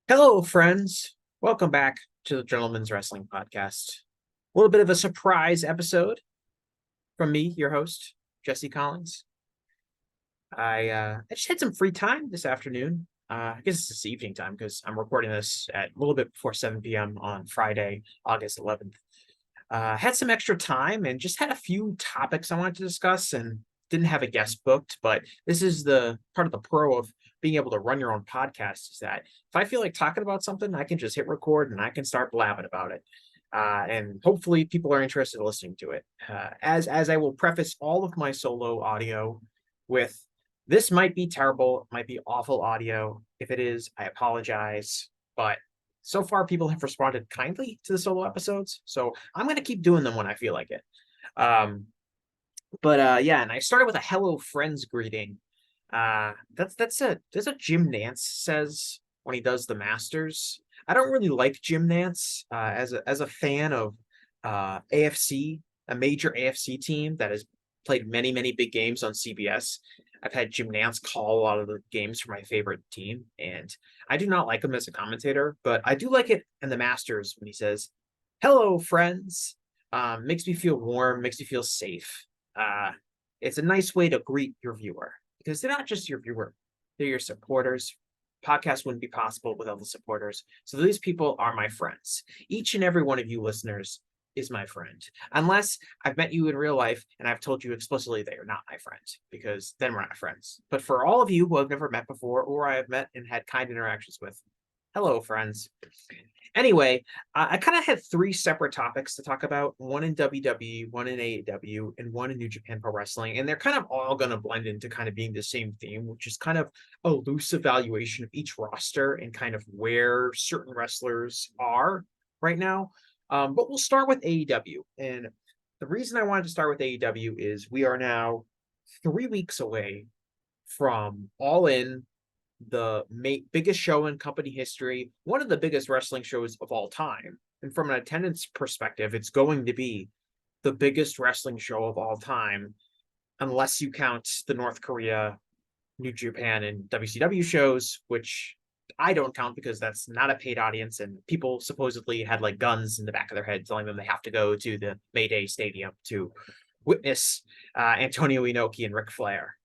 Hello, friends. Welcome back to the Gentleman's Wrestling Podcast. A little bit of a surprise episode from me, your host, Jesse Collings. I just had some free time this afternoon. I guess it's this evening time because I'm recording this at a little bit before 7 p.m. on Friday, August 11th. Had some extra time and just had a few topics I wanted to discuss and didn't have a guest booked, but this is the part of the pro of being able to run your own podcast is that if I feel like talking about something, I can just hit record and I can start blabbing about it. And hopefully people are interested in listening to it. As I will preface all of my solo audio with this might be terrible, it might be awful audio. If it is, I apologize. But so far, people have responded kindly to the solo episodes, so I'm going to keep doing them when I feel like it. Yeah, and I started with a hello friends greeting. That's a Jim Nance says when he does the Masters. I don't really like Jim Nance as a fan of AFC, a major AFC team that has played many big games on CBS. I've had Jim Nance call a lot of the games for my favorite team, and I do not like him as a commentator, but I do like it in the Masters when he says, "Hello, friends." Makes me feel warm, makes me feel safe. It's a nice way to greet your viewer because they're not just your viewer, they're your supporters. Podcast wouldn't be possible without the supporters. So these people are my friends. Each and every one of you listeners is my friend, unless I've met you in real life and I've told you explicitly that you're not my friend, because then we're not friends. But for all of you who I've never met before or I have met and had kind interactions with, hello, friends. Anyway, I kind of had three separate topics to talk about, one in WWE, one in AEW, and one in New Japan Pro Wrestling. And they're kind of all going to blend into kind of being the same theme, which is kind of a loose evaluation of each roster and kind of where certain wrestlers are right now. But we'll start with AEW. And the reason I wanted to start with AEW is we are now 3 weeks away from All In, the biggest show in company history, one of the biggest wrestling shows of all time. And from an attendance perspective, it's going to be the biggest wrestling show of all time, unless you count the North Korea, New Japan, and WCW shows, which I don't count because that's not a paid audience. And people supposedly had like guns in the back of their head telling them they have to go to the Mayday Stadium to witness Antonio Inoki and Ric Flair.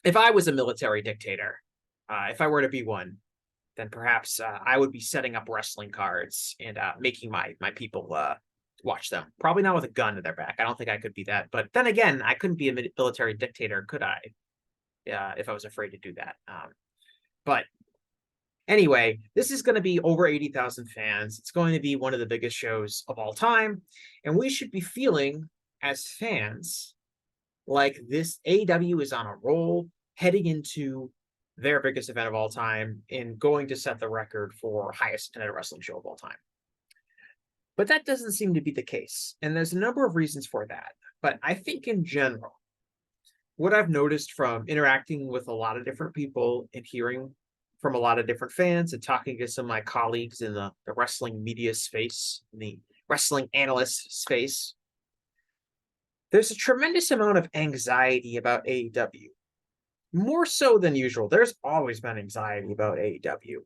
If I was a military dictator, if I were to be one, then perhaps I would be setting up wrestling cards and making my people watch them. Probably not with a gun to their back. I don't think I could be that. But then again, I couldn't be a military dictator, could I? If I was afraid to do that. But anyway, this is going to be over 80,000 fans. It's going to be one of the biggest shows of all time. And we should be feeling, as fans, like this AEW is on a roll heading into their biggest event of all time and going to set the record for highest attended wrestling show of all time. But that doesn't seem to be the case. And there's a number of reasons for that. But I think in general, what I've noticed from interacting with a lot of different people and hearing from a lot of different fans and talking to some of my colleagues in the wrestling media space, in the wrestling analyst space, there's a tremendous amount of anxiety about AEW. More so than usual. There's always been anxiety about AEW.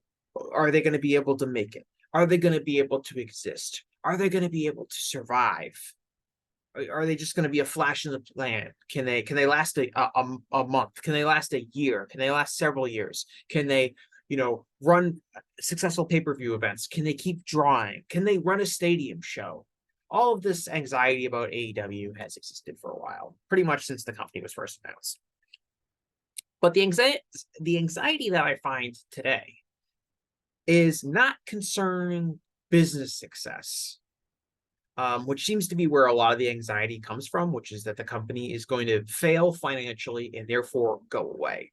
Are they going to be able to make it? Are they going to be able to exist? Are they going to be able to survive? Are they just going to be a flash in the pan? Can they last a month? Can they last a year? Can they last several years? Can they, run successful pay-per-view events? Can they keep drawing? Can they run a stadium show? All of this anxiety about AEW has existed for a while, pretty much since the company was first announced. But the anxiety that I find today is not concerning business success, which seems to be where a lot of the anxiety comes from, which is that the company is going to fail financially and therefore go away.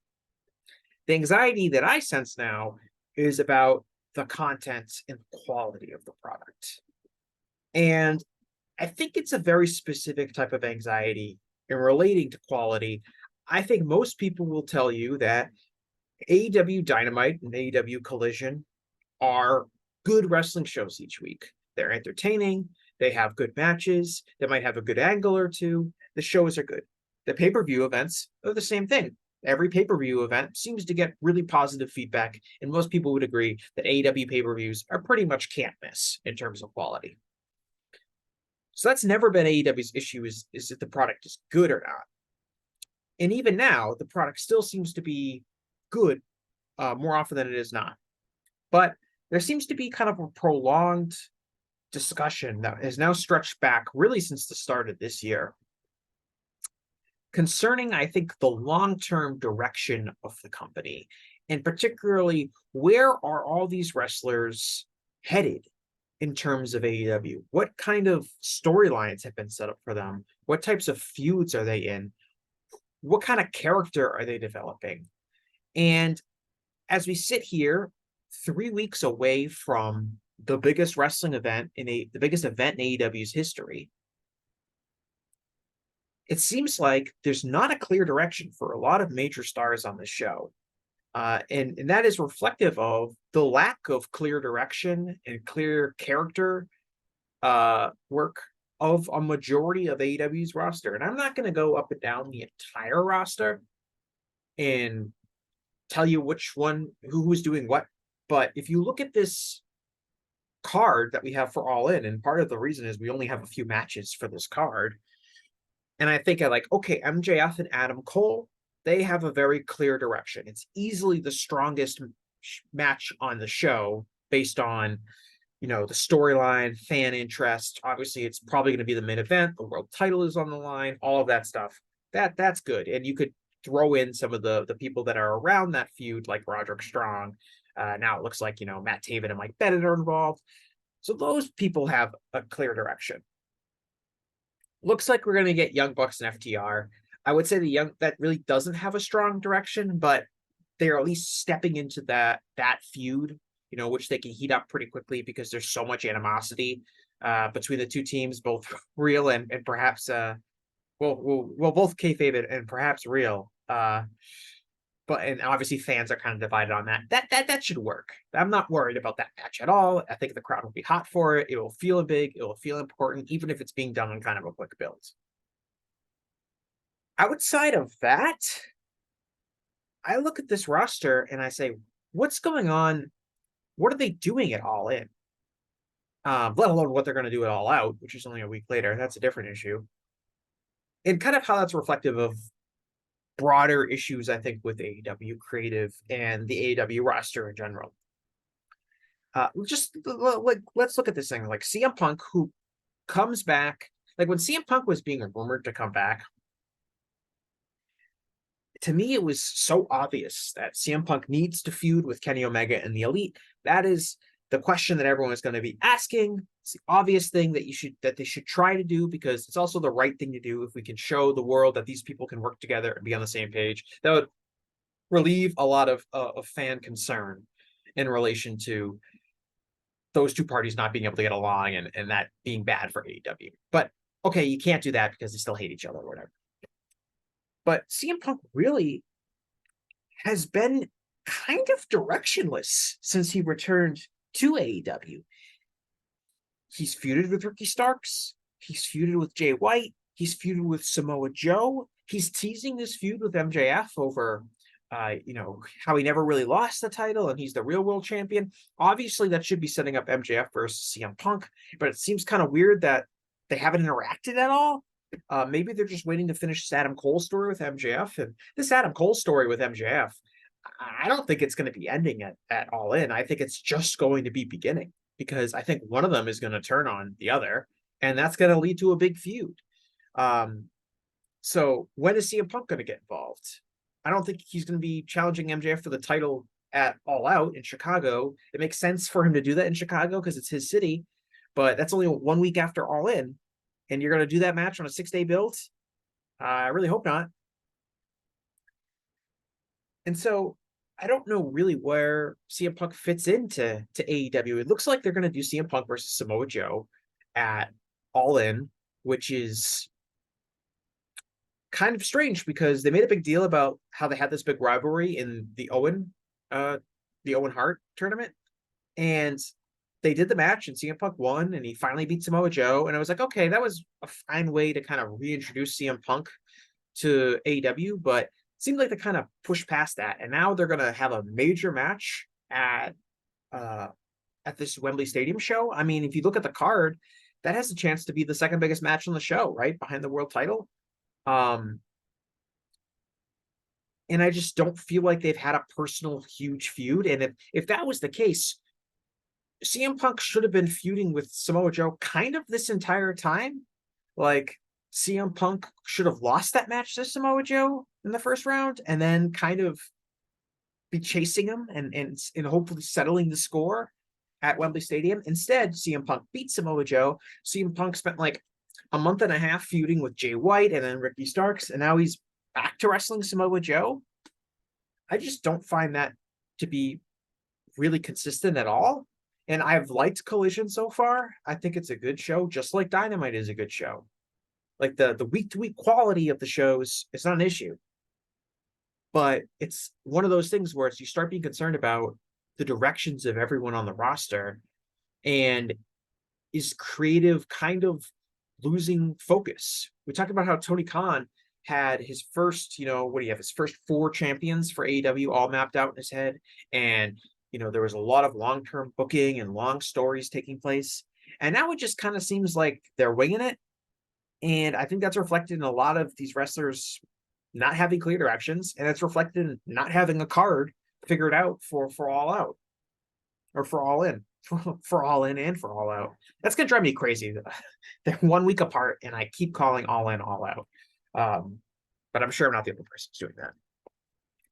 The anxiety that I sense now is about the content and quality of the product. And I think it's a very specific type of anxiety in relating to quality. I think most people will tell you that AEW Dynamite and AEW Collision are good wrestling shows each week. They're entertaining. They have good matches. They might have a good angle or two. The shows are good. The pay-per-view events are the same thing. every pay-per-view event seems to get really positive feedback, and most people would agree that AEW pay-per-views are pretty much can't miss in terms of quality. So that's never been AEW's issue, is that the product is good or not. And even now, the product still seems to be good more often than it is not. But there seems to be kind of a prolonged discussion that has now stretched back really since the start of this year concerning, I think, the long-term direction of the company, and particularly where are all these wrestlers headed in terms of AEW? What kind of storylines have been set up for them? What types of feuds are they in? What kind of character are they developing? And as we sit here 3 weeks away from the biggest wrestling event the biggest event in AEW's history, it seems like there's not a clear direction for a lot of major stars on the show. And that is reflective of the lack of clear direction and clear character work of a majority of AEW's roster. And I'm not going to go up and down the entire roster and tell you which one, who's doing what. But if you look at this card that we have for All In, and part of the reason is we only have a few matches for this card, and I think okay, MJF and Adam Cole, they have a very clear direction. It's easily the strongest match on the show based on, the storyline, fan interest. Obviously, it's probably going to be the main event. The world title is on the line, all of that stuff. That's good. And you could throw in some of the people that are around that feud, like Roderick Strong. Now it looks like, Matt Taven and Mike Bennett are involved. So those people have a clear direction. Looks like we're going to get Young Bucks and FTR. I would say that really doesn't have a strong direction, but they're at least stepping into that feud, which they can heat up pretty quickly because there's so much animosity between the two teams, both real and perhaps both kayfabe and perhaps real. And obviously fans are kind of divided on that. That should work. I'm not worried about that match at all. I think the crowd will be hot for it. It will feel big. It will feel important, even if it's being done on kind of a quick build. Outside of that, I look at this roster and I say, what's going on? What are they doing at All In? Let alone what they're going to do at All Out, which is only a week later. That's a different issue. And kind of how that's reflective of broader issues, I think, with AEW creative and the AEW roster in general. Let's look at this thing. Like CM Punk, who comes back, like when CM Punk was being rumored to come back, to me, it was so obvious that CM Punk needs to feud with Kenny Omega and the Elite. That is the question that everyone is going to be asking. It's the obvious thing that they should try to do, because it's also the right thing to do. If we can show the world that these people can work together and be on the same page, that would relieve a lot of fan concern in relation to those two parties not being able to get along and that being bad for AEW. But okay, you can't do that because they still hate each other or whatever. But CM Punk really has been kind of directionless since he returned to AEW. He's feuded with Ricky Starks. He's feuded with Jay White. He's feuded with Samoa Joe. He's teasing this feud with MJF over, how he never really lost the title and he's the real world champion. Obviously, that should be setting up MJF versus CM Punk, but it seems kind of weird that they haven't interacted at all. Maybe they're just waiting to finish this Adam Cole story with MJF. And this Adam Cole story with MJF, I don't think it's going to be ending at All In. I think it's just going to be beginning, because I think one of them is going to turn on the other, and that's going to lead to a big feud. So when is CM Punk going to get involved? I don't think he's going to be challenging MJF for the title at All Out in Chicago. It makes sense for him to do that in Chicago because it's his city, but that's only 1 week after All In, and you're going to do that match on a 6-day build? I really hope not. And so I don't know really where CM Punk fits into AEW. It looks like they're going to do CM Punk versus Samoa Joe at All In, which is kind of strange because they made a big deal about how they had this big rivalry in the Owen Hart tournament. And they did the match and CM Punk won and he finally beat Samoa Joe. And I was like, okay, that was a fine way to kind of reintroduce CM Punk to AEW, but seemed like they kind of pushed past that, and now they're going to have a major match uh, at this Wembley Stadium show. I mean, if you look at the card, that has a chance to be the second biggest match on the show, right behind the world title. And I just don't feel like they've had a personal huge feud. And if that was the case, CM Punk should have been feuding with Samoa Joe kind of this entire time. Like, CM Punk should have lost that match to Samoa Joe in the first round and then kind of be chasing him and hopefully settling the score at Wembley Stadium. Instead, CM Punk beat Samoa Joe. CM Punk spent like a month and a half feuding with Jay White and then Ricky Starks, and now he's back to wrestling Samoa Joe. I just don't find that to be really consistent at all. And I've liked Collision so far. I think it's a good show, just like Dynamite is a good show. Like the week-to-week quality of the shows, it's not an issue. But it's one of those things where you start being concerned about the directions of everyone on the roster, and is creative kind of losing focus. We talked about how Tony Khan had his first, what do you have? His first 4 champions for AEW all mapped out in his head. And, there was a lot of long-term booking and long stories taking place. And now it just kind of seems like they're winging it. And I think that's reflected in a lot of these wrestlers not having clear directions. And it's reflected in not having a card figured out for All Out, or for All In. For All In and for All Out. That's gonna drive me crazy. They're 1 week apart, and I keep calling All In All Out. But I'm sure I'm not the only person who's doing that.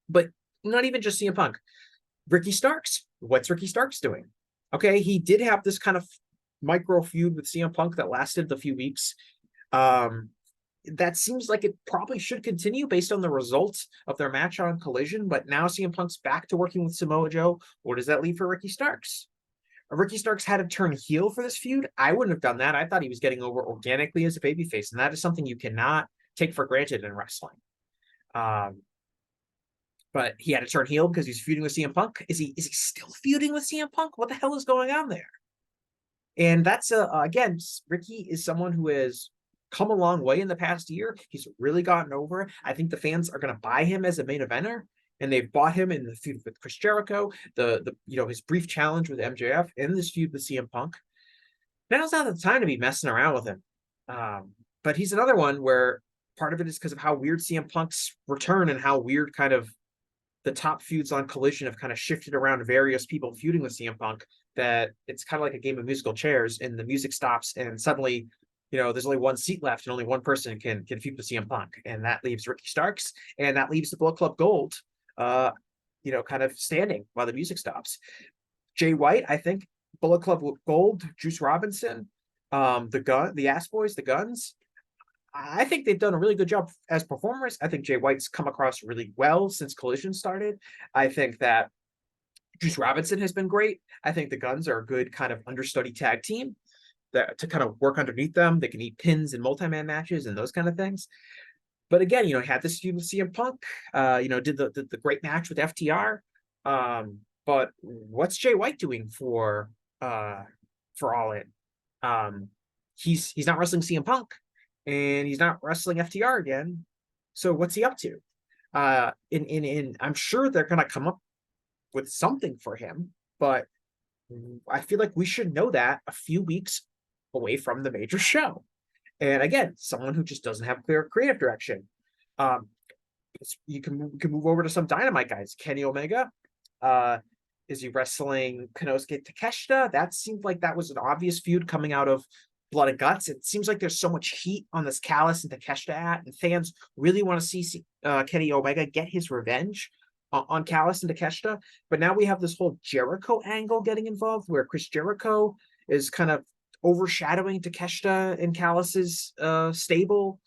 But not even just CM Punk. Ricky Starks. What's Ricky Starks doing? Okay, he did have this kind of micro feud with CM Punk that lasted a few weeks. That seems like it probably should continue based on the results of their match on Collision. But now CM Punk's back to working with Samoa Joe. What does that leave for Ricky Starks? Ricky Starks had to turn heel for this feud. I wouldn't have done that. I thought he was getting over organically as a babyface, and that is something you cannot take for granted in wrestling. But he had to turn heel because he's feuding with CM Punk. Is he still feuding with CM Punk? What the hell is going on there? And that's again, Ricky is someone who has come a long way in the past year. He's really gotten over. I think the fans are going to buy him as a main eventer. And they've bought him in the feud with Chris Jericho, the his brief challenge with MJF, and this feud with CM Punk. Now's not the time to be messing around with him. But he's another one where part of it is because of how weird CM Punk's return and how weird kind of the top feuds on Collision have kind of shifted around various people feuding with CM Punk, that it's kind of like a game of musical chairs, and the music stops and suddenly there's only one seat left and only one person can feud with CM Punk, and that leaves Ricky Starks, and that leaves the Bullet Club Gold kind of standing while the music stops. Jay White, I think, Bullet Club Gold, Juice Robinson, the Ass Boys, the Guns. I think they've done a really good job as performers. I think Jay White's come across really well since Collision started. I think that Juice Robinson has been great. I think the Guns are a good kind of understudy tag team that to kind of work underneath them. They can eat pins in multi-man matches and those kind of things. But again, had this feud with CM Punk, did the great match with FTR. But what's Jay White doing for All In? He's not wrestling CM Punk, and he's not wrestling FTR again. So what's he up to? I'm sure they're gonna come up with something for him, but I feel like we should know that a few weeks away from the major show. And again, someone who just doesn't have clear creative direction. You can move over to some Dynamite guys. Kenny Omega, is he wrestling Konosuke Takeshita? That seemed like that was an obvious feud coming out of Blood and Guts. It seems like there's so much heat on this Callis and Takeshita and fans really want to see Kenny Omega get his revenge on Callis and Takeshita. But now we have this whole Jericho angle getting involved, where Chris Jericho is kind of overshadowing Takeshita and Callis's stable.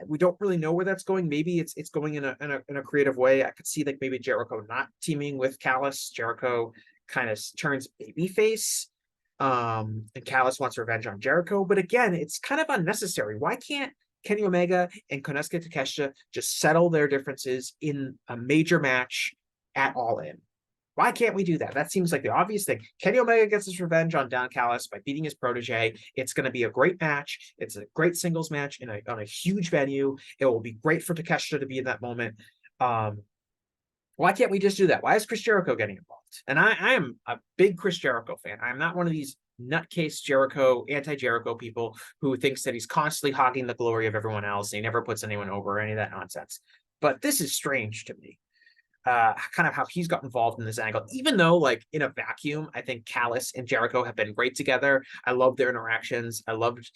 We don't really know where that's going. Maybe it's going in a creative way. I could see like maybe Jericho not teaming with Callis. Jericho kind of turns babyface, and Callis wants revenge on Jericho. But again, it's kind of unnecessary. Why can't Kenny Omega and Konosuke Takeshita just settle their differences in a major match at All In? Why can't we do that? That seems like the obvious thing. Kenny Omega gets his revenge on Don Callis by beating his protege. It's going to be a great match. It's a great singles match on a huge venue. It will be great for Takeshita to be in that moment. Um, why can't we just do that? Why is Chris Jericho getting involved? And I am a big Chris Jericho fan. I'm not one of these nutcase Jericho, anti-Jericho people who thinks that he's constantly hogging the glory of everyone else and he never puts anyone over or any of that nonsense. But this is strange to me. Kind of how he's got involved in this angle, even though, like, in a vacuum, I think Callis and Jericho have been great together. I love their interactions. I loved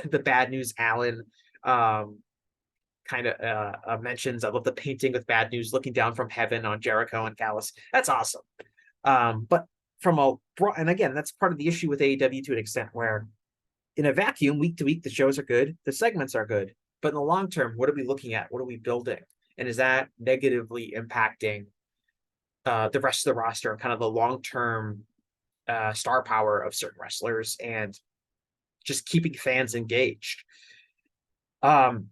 the Bad News Allen kind of mentions. I love the painting with Bad News looking down from heaven on Jericho and Callis. That's awesome. But from a and again, that's part of the issue with AEW to an extent, where in a vacuum, week to week, the shows are good, the segments are good, but in the long term, what are we looking at? What are we building? And is that negatively impacting the rest of the roster and kind of the long-term star power of certain wrestlers and just keeping fans engaged? In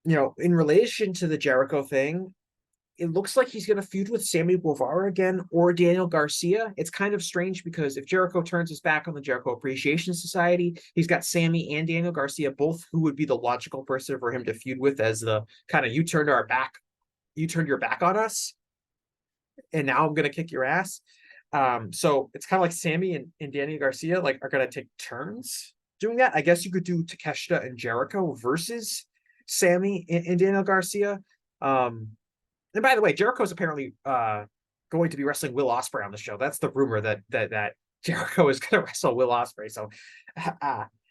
relation to the Jericho thing, it looks like he's going to feud with Sammy Guevara again or Daniel Garcia. It's kind of strange because if Jericho turns his back on the Jericho Appreciation Society, he's got Sammy and Daniel Garcia, both who would be the logical person for him to feud with, as the kind of you turned your back on us, and now I'm going to kick your ass. So it's kind of like Sammy and Daniel Garcia are going to take turns doing that. I guess you could do Takeshita and Jericho versus Sammy and Daniel Garcia. And by the way, Jericho is apparently going to be wrestling Will Ospreay on the show. That's the rumor that Jericho is going to wrestle Will Ospreay. So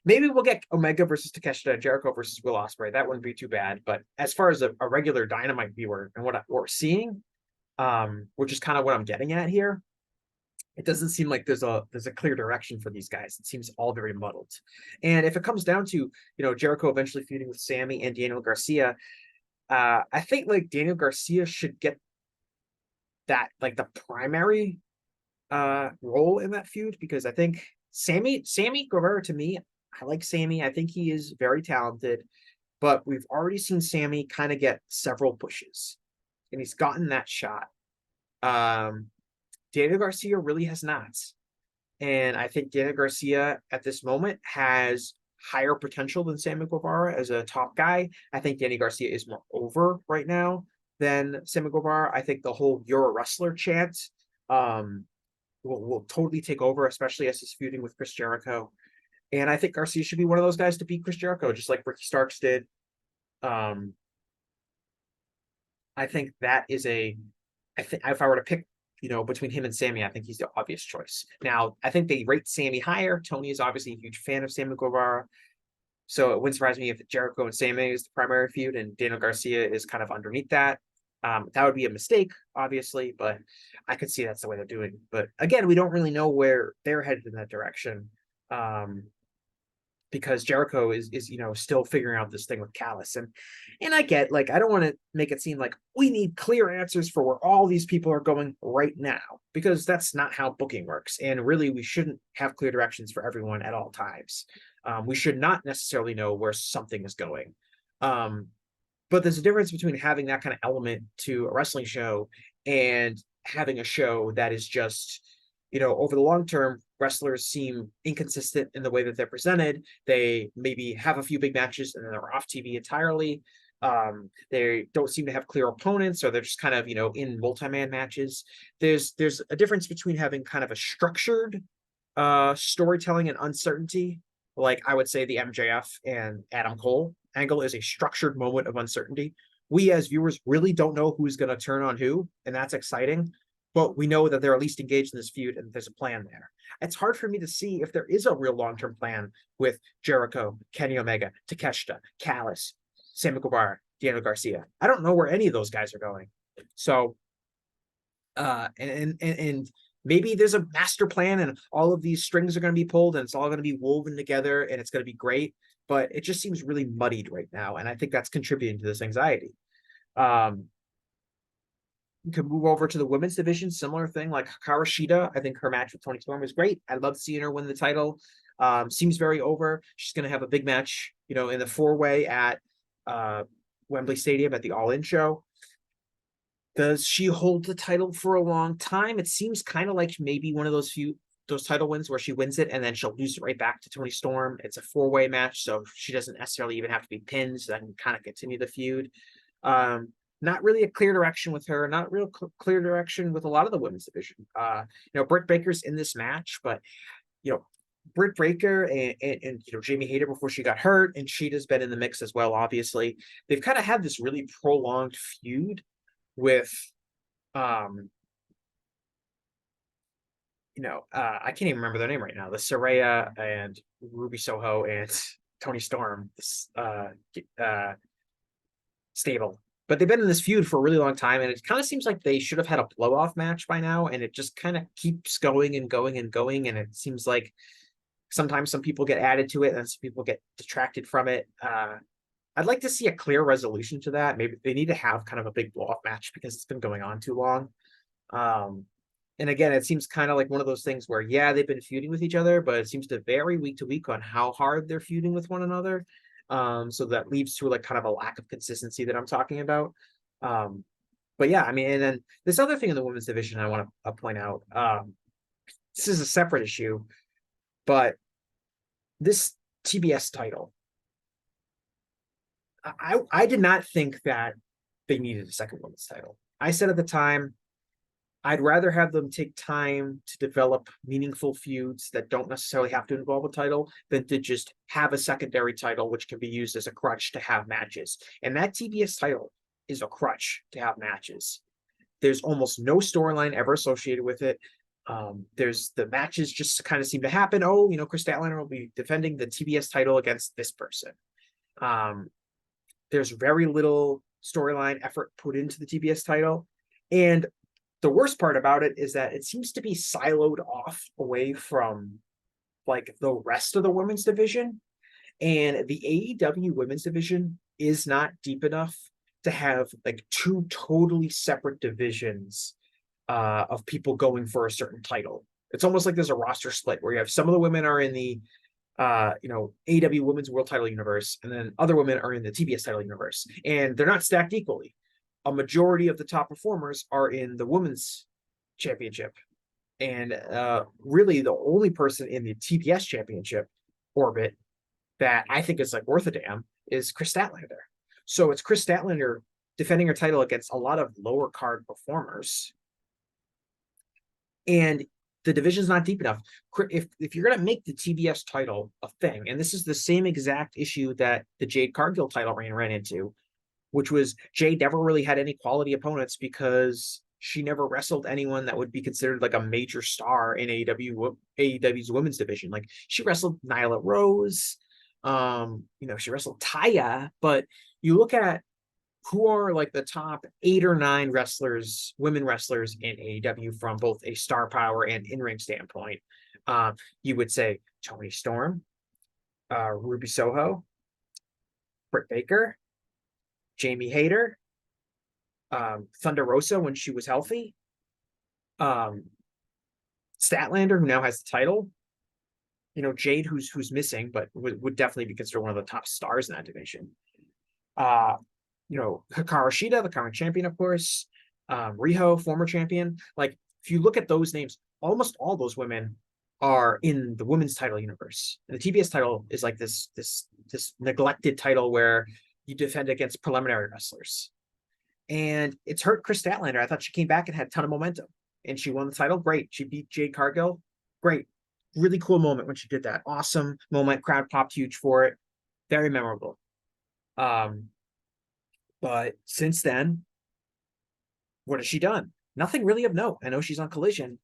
maybe we'll get Omega versus Takeshita, Jericho versus Will Ospreay. That wouldn't be too bad. But as far as a regular Dynamite viewer and what we're seeing, which is kind of what I'm getting at here, it doesn't seem like there's a clear direction for these guys. It seems all very muddled. And if it comes down to Jericho eventually feuding with Sammy and Daniel Garcia, I think Daniel Garcia should get that the primary role in that feud, because I think Sammy Guevara, to me, I like Sammy. I think he is very talented, but we've already seen Sammy kind of get several pushes, and he's gotten that shot. Daniel Garcia really has not, and I think Daniel Garcia at this moment has higher potential than Sammy Guevara as a top guy. I think Danny Garcia is more over right now than Sammy Guevara. I think the whole "you're a wrestler" chant will totally take over, especially as he's feuding with Chris Jericho. And I think Garcia should be one of those guys to beat Chris Jericho, just like Ricky Starks did. I think that is if I were to pick, between him and Sammy, I think he's the obvious choice. Now, I think they rate Sammy higher. Tony is obviously a huge fan of Sammy Guevara. So it wouldn't surprise me if Jericho and Sammy is the primary feud and Daniel Garcia is kind of underneath that. That would be a mistake, obviously, but I could see that's the way they're doing. But again, we don't really know where they're headed in that direction. Because Jericho is still figuring out this thing with Callis. And I get, I don't want to make it seem like we need clear answers for where all these people are going right now, because that's not how booking works. And really, we shouldn't have clear directions for everyone at all times. We should not necessarily know where something is going. But there's a difference between having that kind of element to a wrestling show and having a show that is just, over the long term, wrestlers seem inconsistent in the way that they're presented. They maybe have a few big matches and then they're off TV entirely. They don't seem to have clear opponents, or they're just kind of, in multi-man matches. There's a difference between having kind of a structured storytelling and uncertainty. Like I would say the MJF and Adam Cole angle is a structured moment of uncertainty. We as viewers really don't know who's going to turn on who, and that's exciting. But we know that they're at least engaged in this feud and there's a plan there. It's hard for me to see if there is a real long-term plan with Jericho, Kenny Omega, Takeshita, Callis, Sammy Guevara, Daniel Garcia. I don't know where any of those guys are going. So, and maybe there's a master plan and all of these strings are going to be pulled and it's all going to be woven together and it's going to be great. But it just seems really muddied right now. And I think that's contributing to this anxiety. You can move over to the women's division, similar thing, like Hikaru Shida. I think her match with Toni Storm was great. I love seeing her win the title. Seems very over. She's going to have a big match, in the 4-way at Wembley Stadium at the All In show. Does she hold the title for a long time? It seems kind of like maybe one of those title wins where she wins it and then she'll lose it right back to Toni Storm. It's a 4-way match, so she doesn't necessarily even have to be pinned, so that can kind of continue the feud. not really a clear direction with her, not real clear direction with a lot of the women's division. Britt Baker's in this match, but Britt Baker and Jamie Hayter before she got hurt, and Sheeta's been in the mix as well. Obviously, they've kind of had this really prolonged feud with, I can't even remember their name right now. The Saraya and Ruby Soho and Toni Storm stable. But they've been in this feud for a really long time, and it kind of seems like they should have had a blow-off match by now, and it just kind of keeps going and going and going, and it seems like sometimes some people get added to it, and some people get detracted from it. I'd like to see a clear resolution to that. Maybe they need to have kind of a big blow-off match because it's been going on too long. And again, it seems kind of like one of those things where, yeah, they've been feuding with each other, but it seems to vary week to week on how hard they're feuding with one another. So that leads to like kind of a lack of consistency that I'm talking about. But yeah, I mean, and then this other thing in the women's division I want to point out, this is a separate issue, but this TBS title, I did not think that they needed a second women's title. I said at the time, I'd rather have them take time to develop meaningful feuds that don't necessarily have to involve a title than to just have a secondary title, which can be used as a crutch to have matches. And that TBS title is a crutch to have matches. There's almost no storyline ever associated with it. There's the matches just kind of seem to happen. Oh, Chris Statlander will be defending the TBS title against this person. There's very little storyline effort put into the TBS title. And the worst part about it is that it seems to be siloed off away from like the rest of the women's division. And the AEW women's division is not deep enough to have like two totally separate divisions of people going for a certain title. It's almost like there's a roster split where you have some of the women are in the AEW women's world title universe, and then other women are in the TBS title universe, and they're not stacked equally. A majority of the top performers are in the women's championship, and really the only person in the TBS championship orbit that I think is like worth a damn is Chris Statlander. So it's Chris Statlander defending her title against a lot of lower card performers, and the division's not deep enough. If you're going to make the TBS title a thing, and this is the same exact issue that the Jade Cargill title reign ran into, which was Jade never really had any quality opponents because she never wrestled anyone that would be considered like a major star in AEW's women's division. Like she wrestled Nyla Rose, she wrestled Taya, but you look at who are like the top 8 or 9 wrestlers, women wrestlers in AEW from both a star power and in-ring standpoint. You would say Toni Storm, Ruby Soho, Britt Baker, Jamie Hayter, Thunder Rosa when she was healthy, Statlander, who now has the title, Jade, who's missing, but would definitely be considered one of the top stars in that division. Hikaru Shida, the current champion, of course, Riho, former champion. Like, if you look at those names, almost all those women are in the women's title universe. And the TBS title is like this neglected title where you defend against preliminary wrestlers. And it's hurt Chris Statlander. I thought she came back and had a ton of momentum. And she won the title. Great. She beat Jade Cargill. Great. Really cool moment when she did that. Awesome moment. Crowd popped huge for it. Very memorable. But since then, what has she done? Nothing really of note. I know she's on Collision.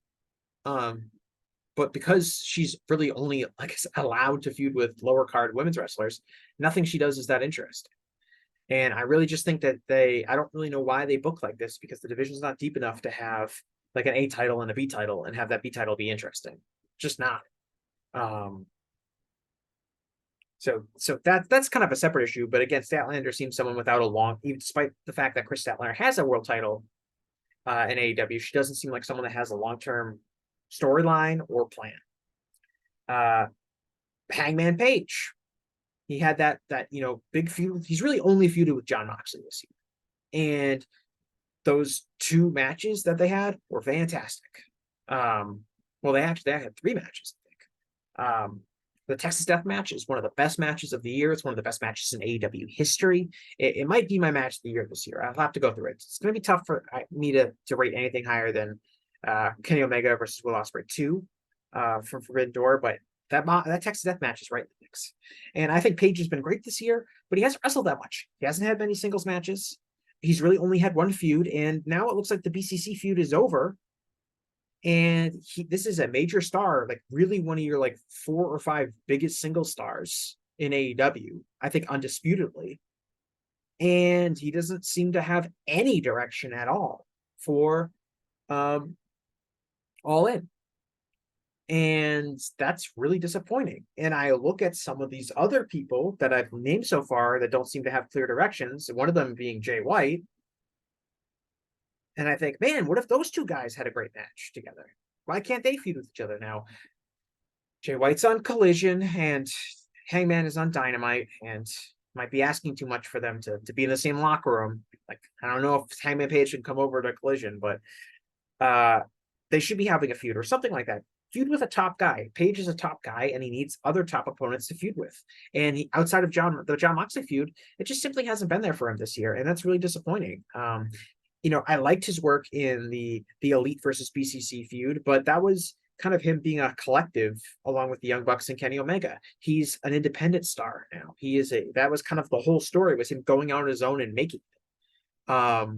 But because she's really only, like I said, allowed to feud with lower card women's wrestlers, nothing she does is that interesting. And I really just think that I don't really know why they book like this, because the division's not deep enough to have like an A title and a B title and have that B title be interesting. Just not. So that's kind of a separate issue. But again, Statlander seems someone without a long, even despite the fact that Chris Statlander has a world title in AEW, she doesn't seem like someone that has a long-term storyline or plan. Hangman Page. He had that big feud. He's really only feuded with Jon Moxley this year. And those 2 matches that they had were fantastic. Well, they had 3 matches, I think. The Texas Death Match is one of the best matches of the year. It's one of the best matches in AEW history. It might be my match of the year this year. I'll have to go through it. It's going to be tough for me to rate anything higher than Kenny Omega versus Will Ospreay 2 from Forbidden Door, but that Texas Death Match is right in the mix. And I think Page has been great this year, but he hasn't wrestled that much. He hasn't had many singles matches. He's really only had one feud, and now it looks like the BCC feud is over. And this is a major star, like really one of your like 4 or 5 biggest single stars in AEW, I think undisputedly. And he doesn't seem to have any direction at all for All In. And that's really disappointing. And I look at some of these other people that I've named so far that don't seem to have clear directions, one of them being Jay White. And I think, man, what if those two guys had a great match together? Why can't they feud with each other now? Jay White's on Collision and Hangman is on Dynamite, and might be asking too much for them to be in the same locker room. Like, I don't know if Hangman Page can come over to Collision, but they should be having a feud or something like that. Feud with a top guy. Page is a top guy, and he needs other top opponents to feud with. And outside of the Jon Moxley feud, it just simply hasn't been there for him this year, and that's really disappointing. I liked his work in the Elite versus BCC feud, but that was kind of him being a collective along with the Young Bucks and Kenny Omega. He's an independent star now. That was kind of the whole story, was him going out on his own and making it.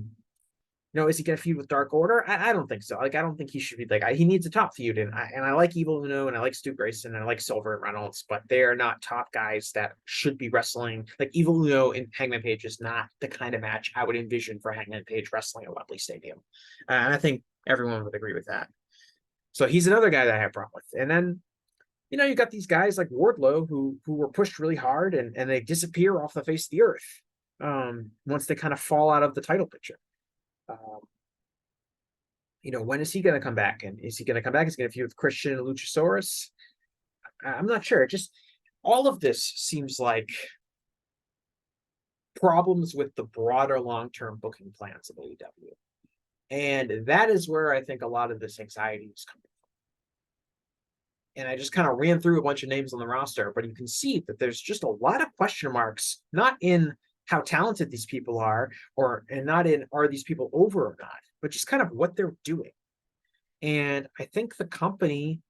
Is he going to feud with Dark Order? I don't think so. Like, I don't think he should be he needs a top feud. And I like Evil Uno, and I like Stu Grayson, and I like Silver and Reynolds, but they are not top guys that should be wrestling. Like, Evil Uno and Hangman Page is not the kind of match I would envision for Hangman Page wrestling at Wembley Stadium. And I think everyone would agree with that. So he's another guy that I have a problem with. And then, you got these guys like Wardlow who were pushed really hard and they disappear off the face of the earth once they kind of fall out of the title picture. When is he going to come back? And is he going to come back? Is he going to feud with Christian and Luchasaurus? I'm not sure. Just all of this seems like problems with the broader long-term booking plans of AEW. And that is where I think a lot of this anxiety is coming from. And I just kind of ran through a bunch of names on the roster, but you can see that there's just a lot of question marks, not in how talented these people are, and not in are these people over or not, but just kind of what they're doing. And I think the company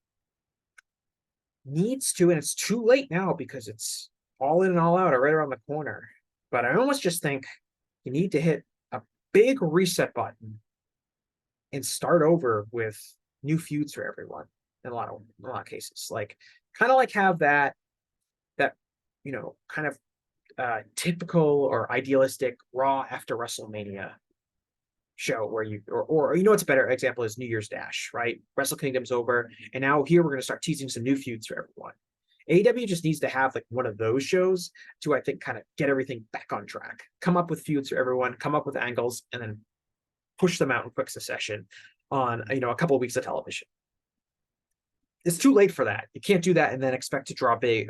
needs to, and it's too late now because it's All In and All Out are right around the corner. But I almost just think you need to hit a big reset button and start over with new feuds for everyone in a lot of cases. Like, kind of like have that kind of typical or idealistic Raw after WrestleMania show where what's a better example is New Year's Dash, right? Wrestle Kingdom's over, and now here we're going to start teasing some new feuds for everyone. AEW just needs to have like one of those shows to, I think, kind of get everything back on track, come up with feuds for everyone, come up with angles, and then push them out in quick succession on a couple of weeks of television. It's too late for that. You can't do that and then expect to draw big,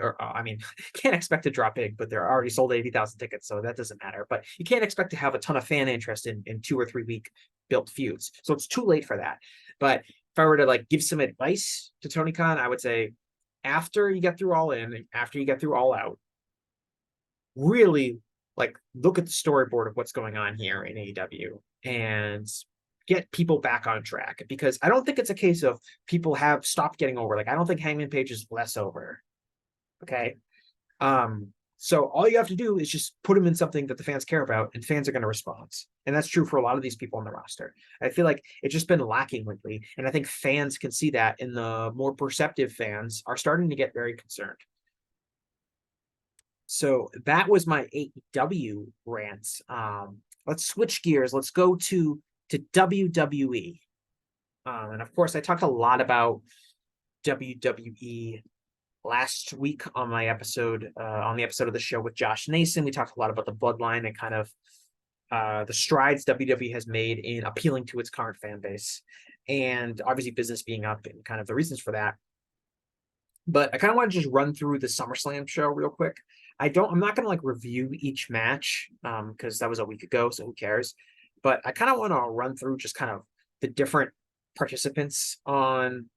can't expect to draw big, but they're already sold 80,000 tickets, so that doesn't matter. But you can't expect to have a ton of fan interest in 2 or 3 week built feuds. So it's too late for that. But if I were to give some advice to Tony Khan, I would say after you get through All In, after you get through All Out, really look at the storyboard of what's going on here in AEW and get people back on track, because I don't think it's a case of people have stopped getting over. I don't think Hangman Page is less over. Okay. So all you have to do is just put him in something that the fans care about, and fans are going to respond. And that's true for a lot of these people on the roster. I feel like it's just been lacking lately. And I think fans can see that, and the more perceptive fans are starting to get very concerned. So that was my AEW rant. Let's switch gears. Let's go to WWE. And of course, I talked a lot about WWE last week on my episode, on the episode of the show with Josh Nason. We talked a lot about the bloodline and kind of the strides WWE has made in appealing to its current fan base, and obviously business being up and kind of the reasons for that. But I kind of want to just run through the SummerSlam show real quick. I'm not going to review each match because that was a week ago, so who cares? But I kind of want to run through just kind of the different participants on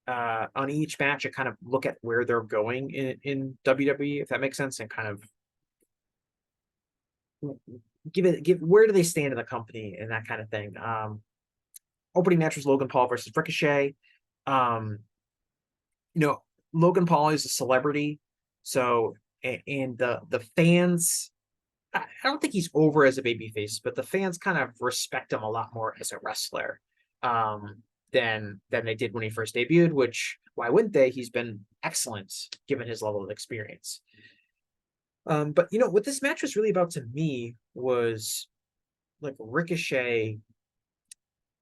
on each match and kind of look at where they're going in WWE, if that makes sense, and kind of give where do they stand in the company and that kind of thing. Opening match was Logan Paul versus Ricochet. Um, Logan Paul is a celebrity, so and the fans. I don't think he's over as a babyface, but the fans kind of respect him a lot more as a wrestler um, than they did when he first debuted. Which why wouldn't they? He's been excellent given his level of experience. But what this match was really about to me was like Ricochet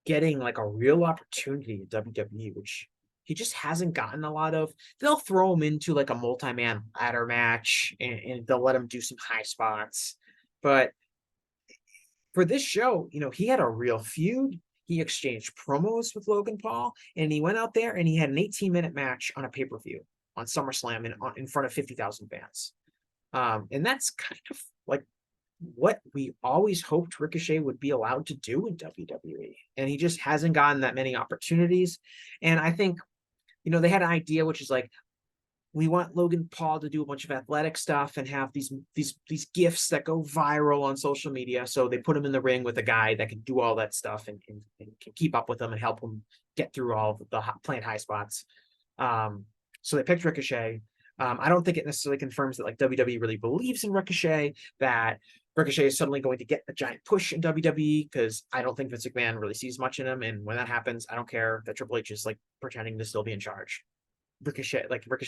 getting like a real opportunity in WWE, which he just hasn't gotten a lot of. They'll throw him into like a multi-man ladder match and they'll let him do some high spots. But for this show, he had a real feud. He exchanged promos with Logan Paul, and he went out there and he had an 18-minute match on a pay-per-view on SummerSlam in front of 50,000 fans. And that's kind of like what we always hoped Ricochet would be allowed to do in WWE. And he just hasn't gotten that many opportunities. And I think, they had an idea, which is like, we want Logan Paul to do a bunch of athletic stuff and have these gifts that go viral on social media. So they put him in the ring with a guy that can do all that stuff and can keep up with him and help him get through all of the playing high spots. So they picked Ricochet. I don't think it necessarily confirms that like WWE really believes in Ricochet, that Ricochet is suddenly going to get a giant push in WWE, because I don't think Vince McMahon really sees much in him. And when that happens, I don't care that Triple H is like pretending to still be in charge. Ricochet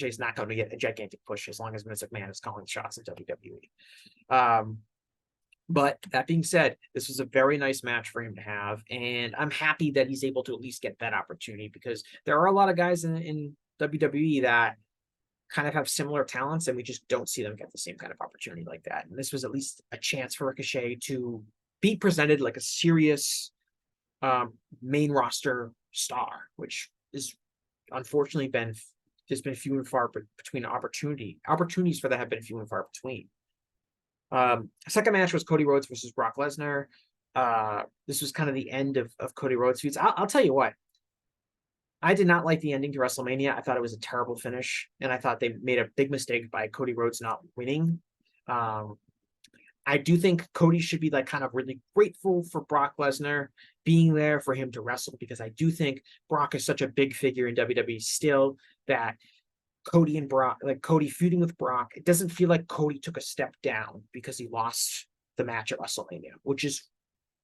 is not going to get a gigantic push as long as Vince McMahon is calling shots in WWE. But that being said, this was a very nice match for him to have, and I'm happy that he's able to at least get that opportunity, because there are a lot of guys in WWE that kind of have similar talents, and we just don't see them get the same kind of opportunity like that. And this was at least a chance for Ricochet to be presented like a serious main roster star, which is unfortunately there's been few and far between opportunities for that have been few and far between. Second match was Cody Rhodes versus Brock Lesnar. This was kind of the end of Cody Rhodes' feuds. I'll tell you what, I did not like the ending to WrestleMania. I thought it was a terrible finish, and I thought they made a big mistake by Cody Rhodes not winning. I do think Cody should be like kind of really grateful for Brock Lesnar being there for him to wrestle, because I do think Brock is such a big figure in WWE still, that Cody and Brock, like Cody feuding with Brock, it doesn't feel like Cody took a step down because he lost the match at WrestleMania, which is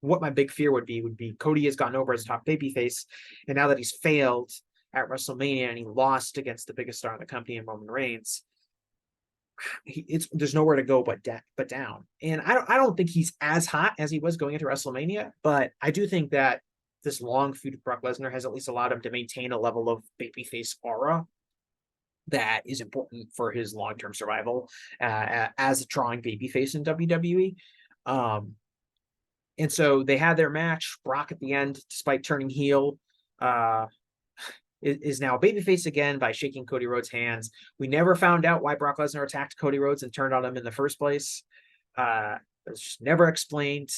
what my big fear would be Cody has gotten over as top babyface, and now that he's failed at WrestleMania and he lost against the biggest star in the company in Roman Reigns, there's nowhere to go but down. And I don't think he's as hot as he was going into WrestleMania, but I do think that this long feud with Brock Lesnar has at least allowed him to maintain a level of babyface aura that is important for his long-term survival as a drawing babyface in WWE. And so they had their match. Brock at the end, despite turning heel, is now a babyface again by shaking Cody Rhodes' hands. We never found out why Brock Lesnar attacked Cody Rhodes and turned on him in the first place. It's just never explained.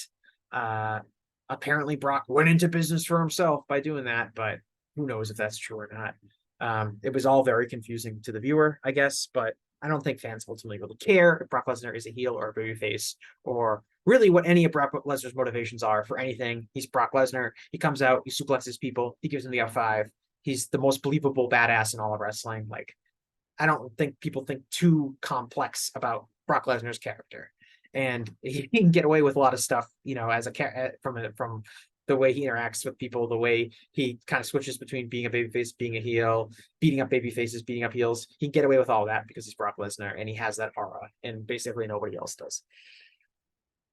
Apparently Brock went into business for himself by doing that, but who knows if that's true or not. It was all very confusing to the viewer, I guess, but I don't think fans ultimately really care if Brock Lesnar is a heel or a babyface, or really what any of Brock Lesnar's motivations are for anything. He's Brock Lesnar. He comes out, he suplexes people, he gives them the F5. He's the most believable badass in all of wrestling. Like, I don't think people think too complex about Brock Lesnar's character, and he can get away with a lot of stuff, as from the way he interacts with people, the way he kind of switches between being a babyface, being a heel, beating up babyfaces, beating up heels. He can get away with all that because he's Brock Lesnar and he has that aura, and basically nobody else does.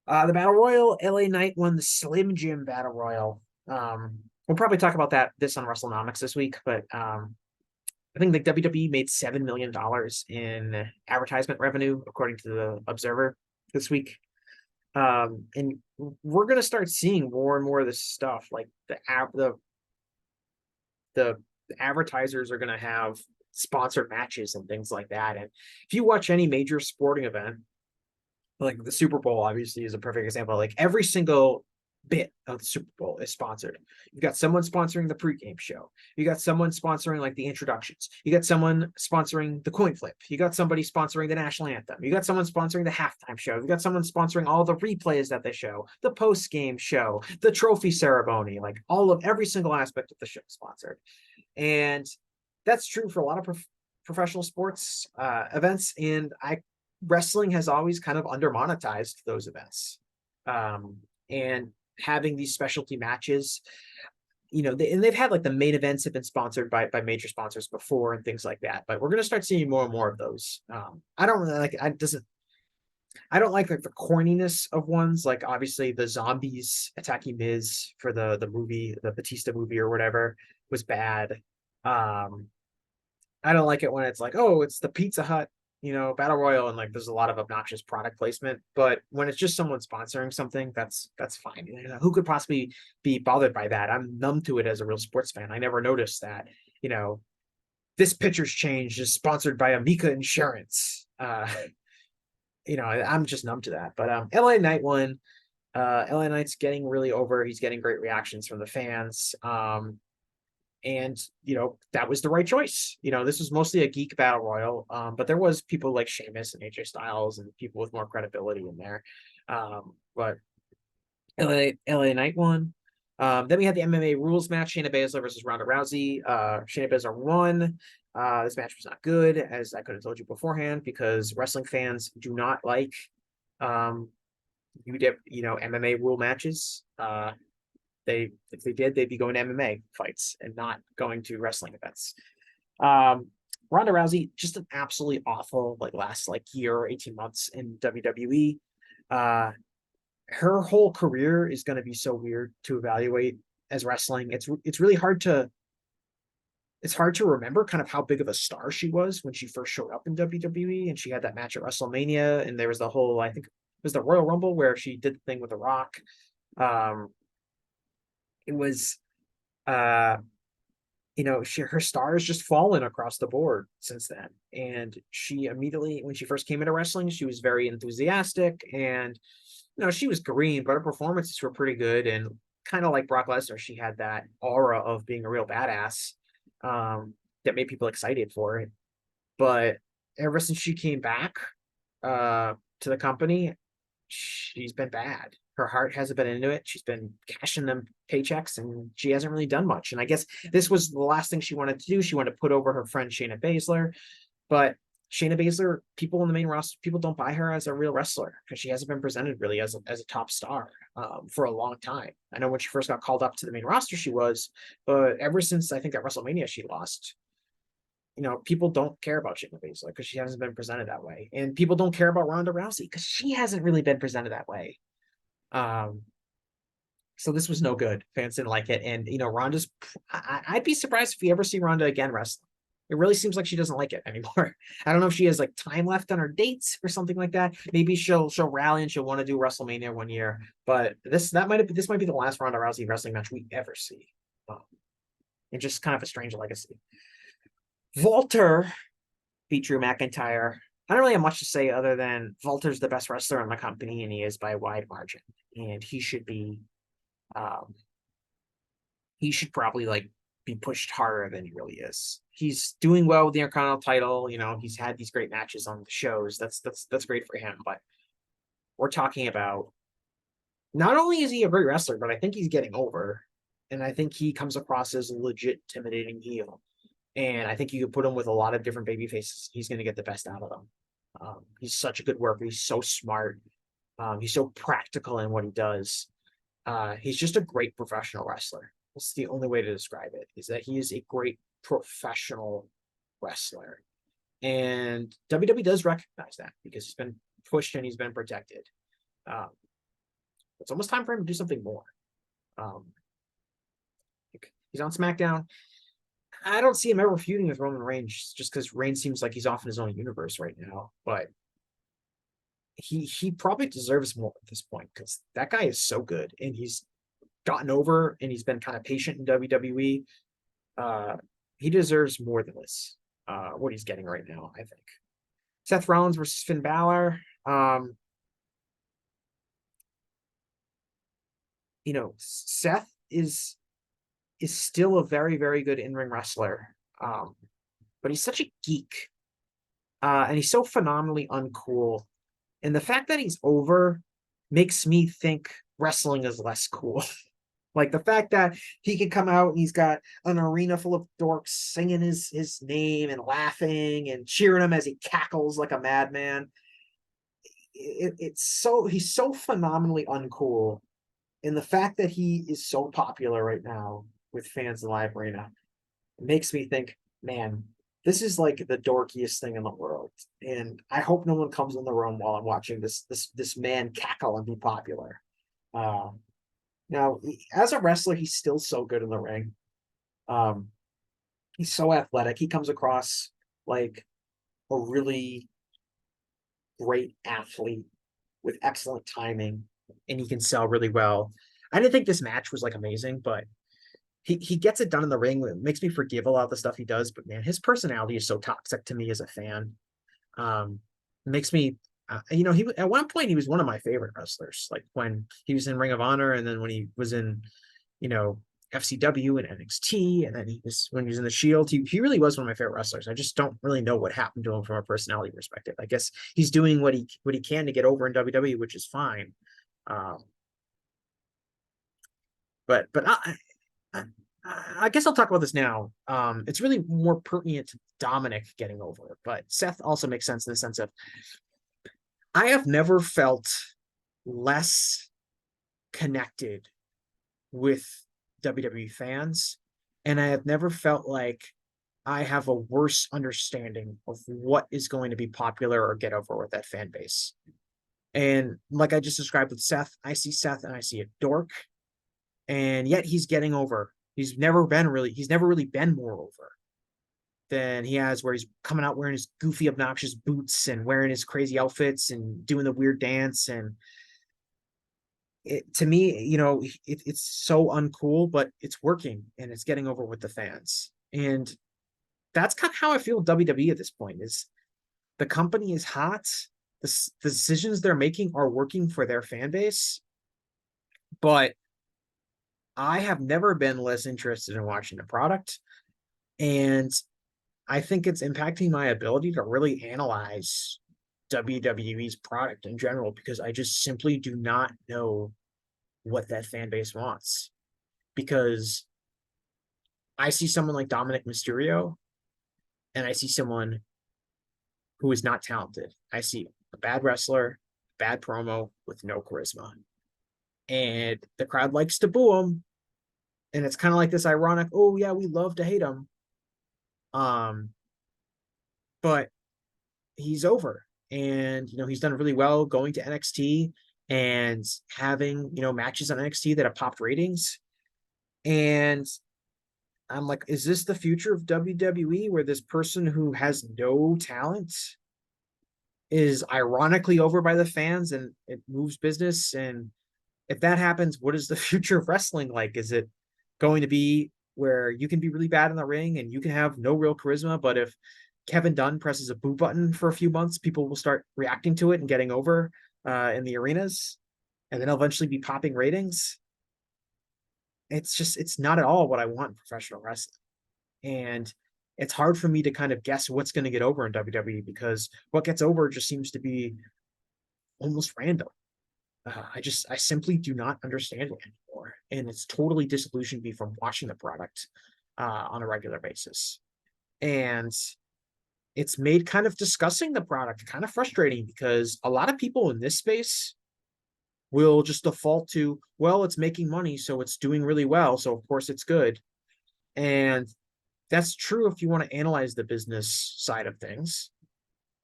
The Battle Royal, LA Knight won the Slim Jim Battle Royal. We'll probably talk about this on WrestleNomics this week, but I think the WWE made $7 million in advertisement revenue, according to the Observer this week. And we're going to start seeing more and more of this stuff. Like the advertisers are going to have sponsored matches and things like that. And if you watch any major sporting event, like the Super Bowl obviously is a perfect example. Like every single bit of the Super Bowl is sponsored. You got someone sponsoring the pregame show. You got someone sponsoring like the introductions. You got someone sponsoring the coin flip. You got somebody sponsoring the national anthem. You got someone sponsoring the halftime show. You got someone sponsoring all the replays that they show, the post-game show, the trophy ceremony, like all of every single aspect of the show sponsored. And that's true for a lot of professional sports events. And wrestling has always kind of under monetized those events. And having these specialty matches, and they've had like the main events have been sponsored by major sponsors before and things like that, but we're going to start seeing more and more of those. I don't really like I don't like the corniness of ones, like obviously the zombies attacking Miz for the movie, the Batista movie or whatever was bad. I don't like it when it's like, oh, it's the Pizza Hut battle royal, and like there's a lot of obnoxious product placement. But when it's just someone sponsoring something, that's fine. Who could possibly be bothered by that? I'm numb to it as a real sports fan. I never noticed that this pitcher's change is sponsored by Amica Insurance. I'm just numb to that. But LA Knight won. LA Knight's getting really over. He's getting great reactions from the fans. And that was the right choice. This was mostly a geek battle royal, but there was people like Sheamus and AJ Styles and people with more credibility in there. But LA Knight won. Then we had the MMA rules match: Shayna Baszler versus Ronda Rousey. Shayna Baszler won. This match was not good, as I could have told you beforehand, because wrestling fans do not like MMA rule matches. If they did, they'd be going to MMA fights and not going to wrestling events. Ronda Rousey, just an absolutely awful last year or 18 months in WWE. Her whole career is going to be so weird to evaluate as wrestling. It's really hard to remember kind of how big of a star she was when she first showed up in WWE, and she had that match at WrestleMania, and there was the whole, I think it was the Royal Rumble where she did the thing with The Rock. It was, her star has just fallen across the board since then. And she immediately, when she first came into wrestling, she was very enthusiastic, and she was green, but her performances were pretty good. And kind of like Brock Lesnar, she had that aura of being a real badass that made people excited for it. But ever since she came back to the company, she's been bad. Her heart hasn't been into it. She's been cashing them paychecks, and she hasn't really done much. And I guess this was the last thing she wanted to do. She wanted to put over her friend Shayna Baszler, but Shayna Baszler, people in the main roster, people don't buy her as a real wrestler because she hasn't been presented really as a top star for a long time. I know when she first got called up to the main roster, she was, but ever since I think at WrestleMania she lost, people don't care about Shayna Baszler because she hasn't been presented that way. And people don't care about Ronda Rousey because she hasn't really been presented that way. So this was no good. Fans didn't like it. And, Ronda's, I'd be surprised if we ever see Ronda again wrestling. It really seems like she doesn't like it anymore. I don't know if she has time left on her dates or something like that. Maybe she'll rally and she'll want to do WrestleMania one year. But this might be the last Ronda Rousey wrestling match we ever see. And just kind of a strange legacy. Walter beat Drew McIntyre. I don't really have much to say other than Walter's the best wrestler in the company, and he is by a wide margin. And he should be, probably be pushed harder than he really is. He's doing well with the Intercontinental title. He's had these great matches on the shows. That's great for him. But we're talking about, not only is he a great wrestler, but I think he's getting over, and I think he comes across as a legit intimidating heel. And I think you could put him with a lot of different baby faces. He's going to get the best out of them. He's such a good worker. He's so smart. He's so practical in what he does. He's just a great professional wrestler. That's the only way to describe it, is that he is a great professional wrestler. And WWE does recognize that because he's been pushed and he's been protected. It's almost time for him to do something more. He's on SmackDown. I don't see him ever feuding with Roman Reigns, just because Reigns seems like he's off in his own universe right now. But he probably deserves more at this point, because that guy is so good, and he's gotten over, and he's been kind of patient in WWE. He deserves more than this, what he's getting right now, I think. Seth Rollins versus Finn Balor. Seth is still a very, very good in-ring wrestler. But he's such a geek. And he's so phenomenally uncool. And the fact that he's over makes me think wrestling is less cool. Like the fact that he can come out and he's got an arena full of dorks singing his name and laughing and cheering him as he cackles like a madman. He's so phenomenally uncool. And the fact that he is so popular right now with fans in the live arena makes me think, man, this is like the dorkiest thing in the world. And I hope no one comes in the room while I'm watching this man cackle and be popular. Now, as a wrestler, he's still so good in the ring. He's so athletic. He comes across like a really great athlete with excellent timing, and he can sell really well. I didn't think this match was like amazing, but he gets it done in the ring. It makes me forgive a lot of the stuff he does, but man, his personality is so toxic to me as a fan. It makes me, he at one point he was one of my favorite wrestlers, like when he was in Ring of Honor, and then when he was in, FCW and NXT, and then when he was in the Shield, he really was one of my favorite wrestlers. I just don't really know what happened to him from a personality perspective. I guess he's doing what he can to get over in WWE, which is fine. But I guess I'll talk about this now. It's really more pertinent to Dominic getting over, but Seth also makes sense in the sense of I have never felt less connected with WWE fans, and I have never felt like I have a worse understanding of what is going to be popular or get over with that fan base. And like I just described with Seth, I see Seth and I see a dork, and yet he's getting over. He's never really been more over than he has, where he's coming out wearing his goofy, obnoxious boots and wearing his crazy outfits and doing the weird dance. And to me, it's so uncool, but it's working and it's getting over with the fans. And that's kind of how I feel WWE at this point. Is the company is hot. The decisions they're making are working for their fan base, but I have never been less interested in watching the product. And I think it's impacting my ability to really analyze WWE's product in general, because I just simply do not know what that fan base wants. Because I see someone like Dominic Mysterio, and I see someone who is not talented. I see a bad wrestler, bad promo with no charisma. And the crowd likes to boo him. And it's kind of like this ironic, oh yeah, we love to hate him. But he's over, and he's done really well going to NXT and having matches on NXT that have popped ratings. And I'm like, is this the future of WWE, where this person who has no talent is ironically over by the fans and it moves business? And if that happens, what is the future of wrestling like? Is it going to be where you can be really bad in the ring and you can have no real charisma, but if Kevin Dunn presses a boo button for a few months, people will start reacting to it and getting over in the arenas, and then eventually be popping ratings? It's not at all what I want in professional wrestling. And it's hard for me to kind of guess what's going to get over in WWE, because what gets over just seems to be almost random. I simply do not understand it anymore. And it's totally disillusioned me from watching the product on a regular basis. And it's made kind of discussing the product kind of frustrating, because a lot of people in this space will just default to, well, it's making money, so it's doing really well, so of course it's good. And that's true if you want to analyze the business side of things.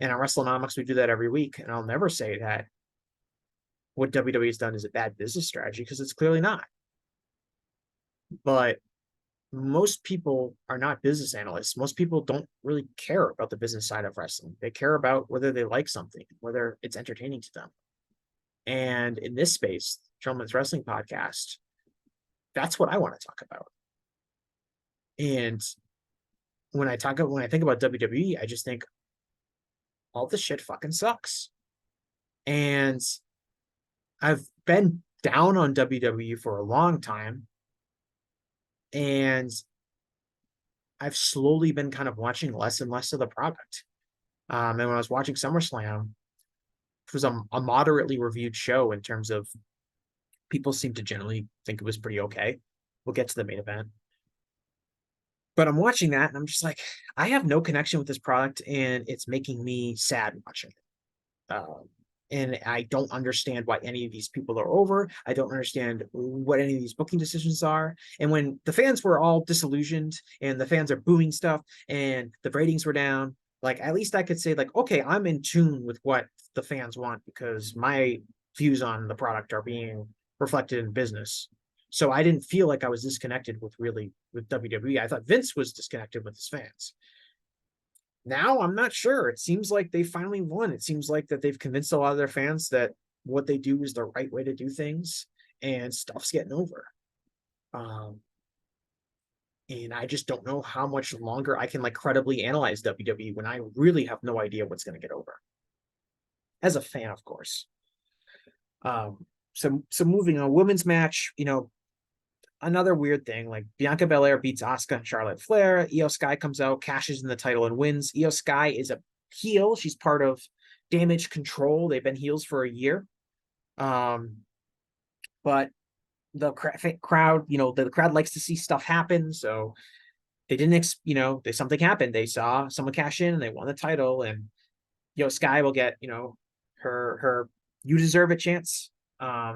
And on WrestleNomics, we do that every week. And I'll never say that what WWE has done is a bad business strategy, because it's clearly not. But most people are not business analysts. Most people don't really care about the business side of wrestling. They care about whether they like something, whether it's entertaining to them. And in this space, Gentleman's Wrestling Podcast, that's what I want to talk about. And when I think about WWE, I just think all this shit fucking sucks. And I've been down on WWE for a long time, and I've slowly been kind of watching less and less of the product. And when I was watching SummerSlam, it was a moderately reviewed show in terms of people seem to generally think it was pretty okay. We'll get to the main event. But I'm watching that and I'm just like, I have no connection with this product and it's making me sad watching it. And I don't understand why any of these people are over. I don't understand what any of these booking decisions are. And when the fans were all disillusioned and the fans are booing stuff and the ratings were down, like at least I could say like, okay, I'm in tune with what the fans want because my views on the product are being reflected in business. So I didn't feel like I was disconnected with WWE. I thought Vince was disconnected with his fans. Now I'm not sure. It seems like they finally won. It seems like that they've convinced a lot of their fans that what they do is the right way to do things and stuff's getting over. Um, and I just don't know how much longer I can like credibly analyze WWE when I really have no idea what's going to get over. As a fan, of course. So moving on, women's match, another weird thing, like Bianca Belair beats Asuka and Charlotte Flair. Io Sky comes out, cashes in the title and wins. Io Sky is a heel. She's part of Damage Control. They've been heels for a year. But the crowd, the crowd likes to see stuff happen. So they didn't, something happened. They saw someone cash in and they won the title. And Io Sky will get, her you deserve a chance. I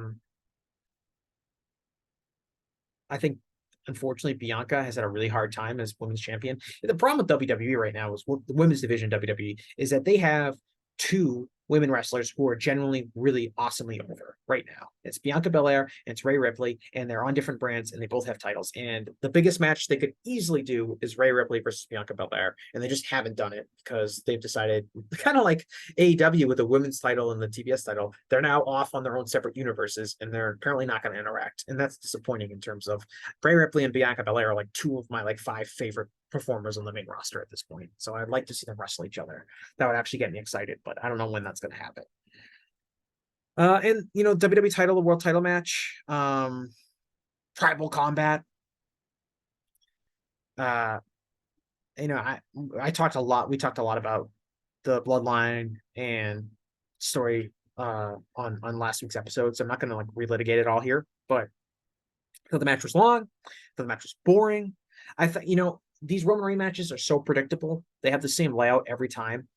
think, unfortunately, Bianca has had a really hard time as women's champion. The problem with WWE right now is the women's division WWE is that they have two women wrestlers who are generally really awesomely over right now. It's Bianca Belair and it's Rhea Ripley, and they're on different brands and they both have titles. And the biggest match they could easily do is Rhea Ripley versus Bianca Belair, and they just haven't done it because they've decided, kind of like AEW with the women's title and the TBS title, they're now off on their own separate universes and they're apparently not going to interact. And that's disappointing in terms of Rhea Ripley and Bianca Belair are like two of my like five favorite performers on the main roster at this point. So I'd like to see them wrestle each other. That would actually get me excited, but I don't know when that's going to happen. And WWE title, the world title match, tribal combat. I talked a lot. We talked a lot about the bloodline and story on last week's episode, so I'm not going to like relitigate it all here. But I thought the match was long. I thought the match was boring. I thought these Roman Reigns matches are so predictable. They have the same layout every time.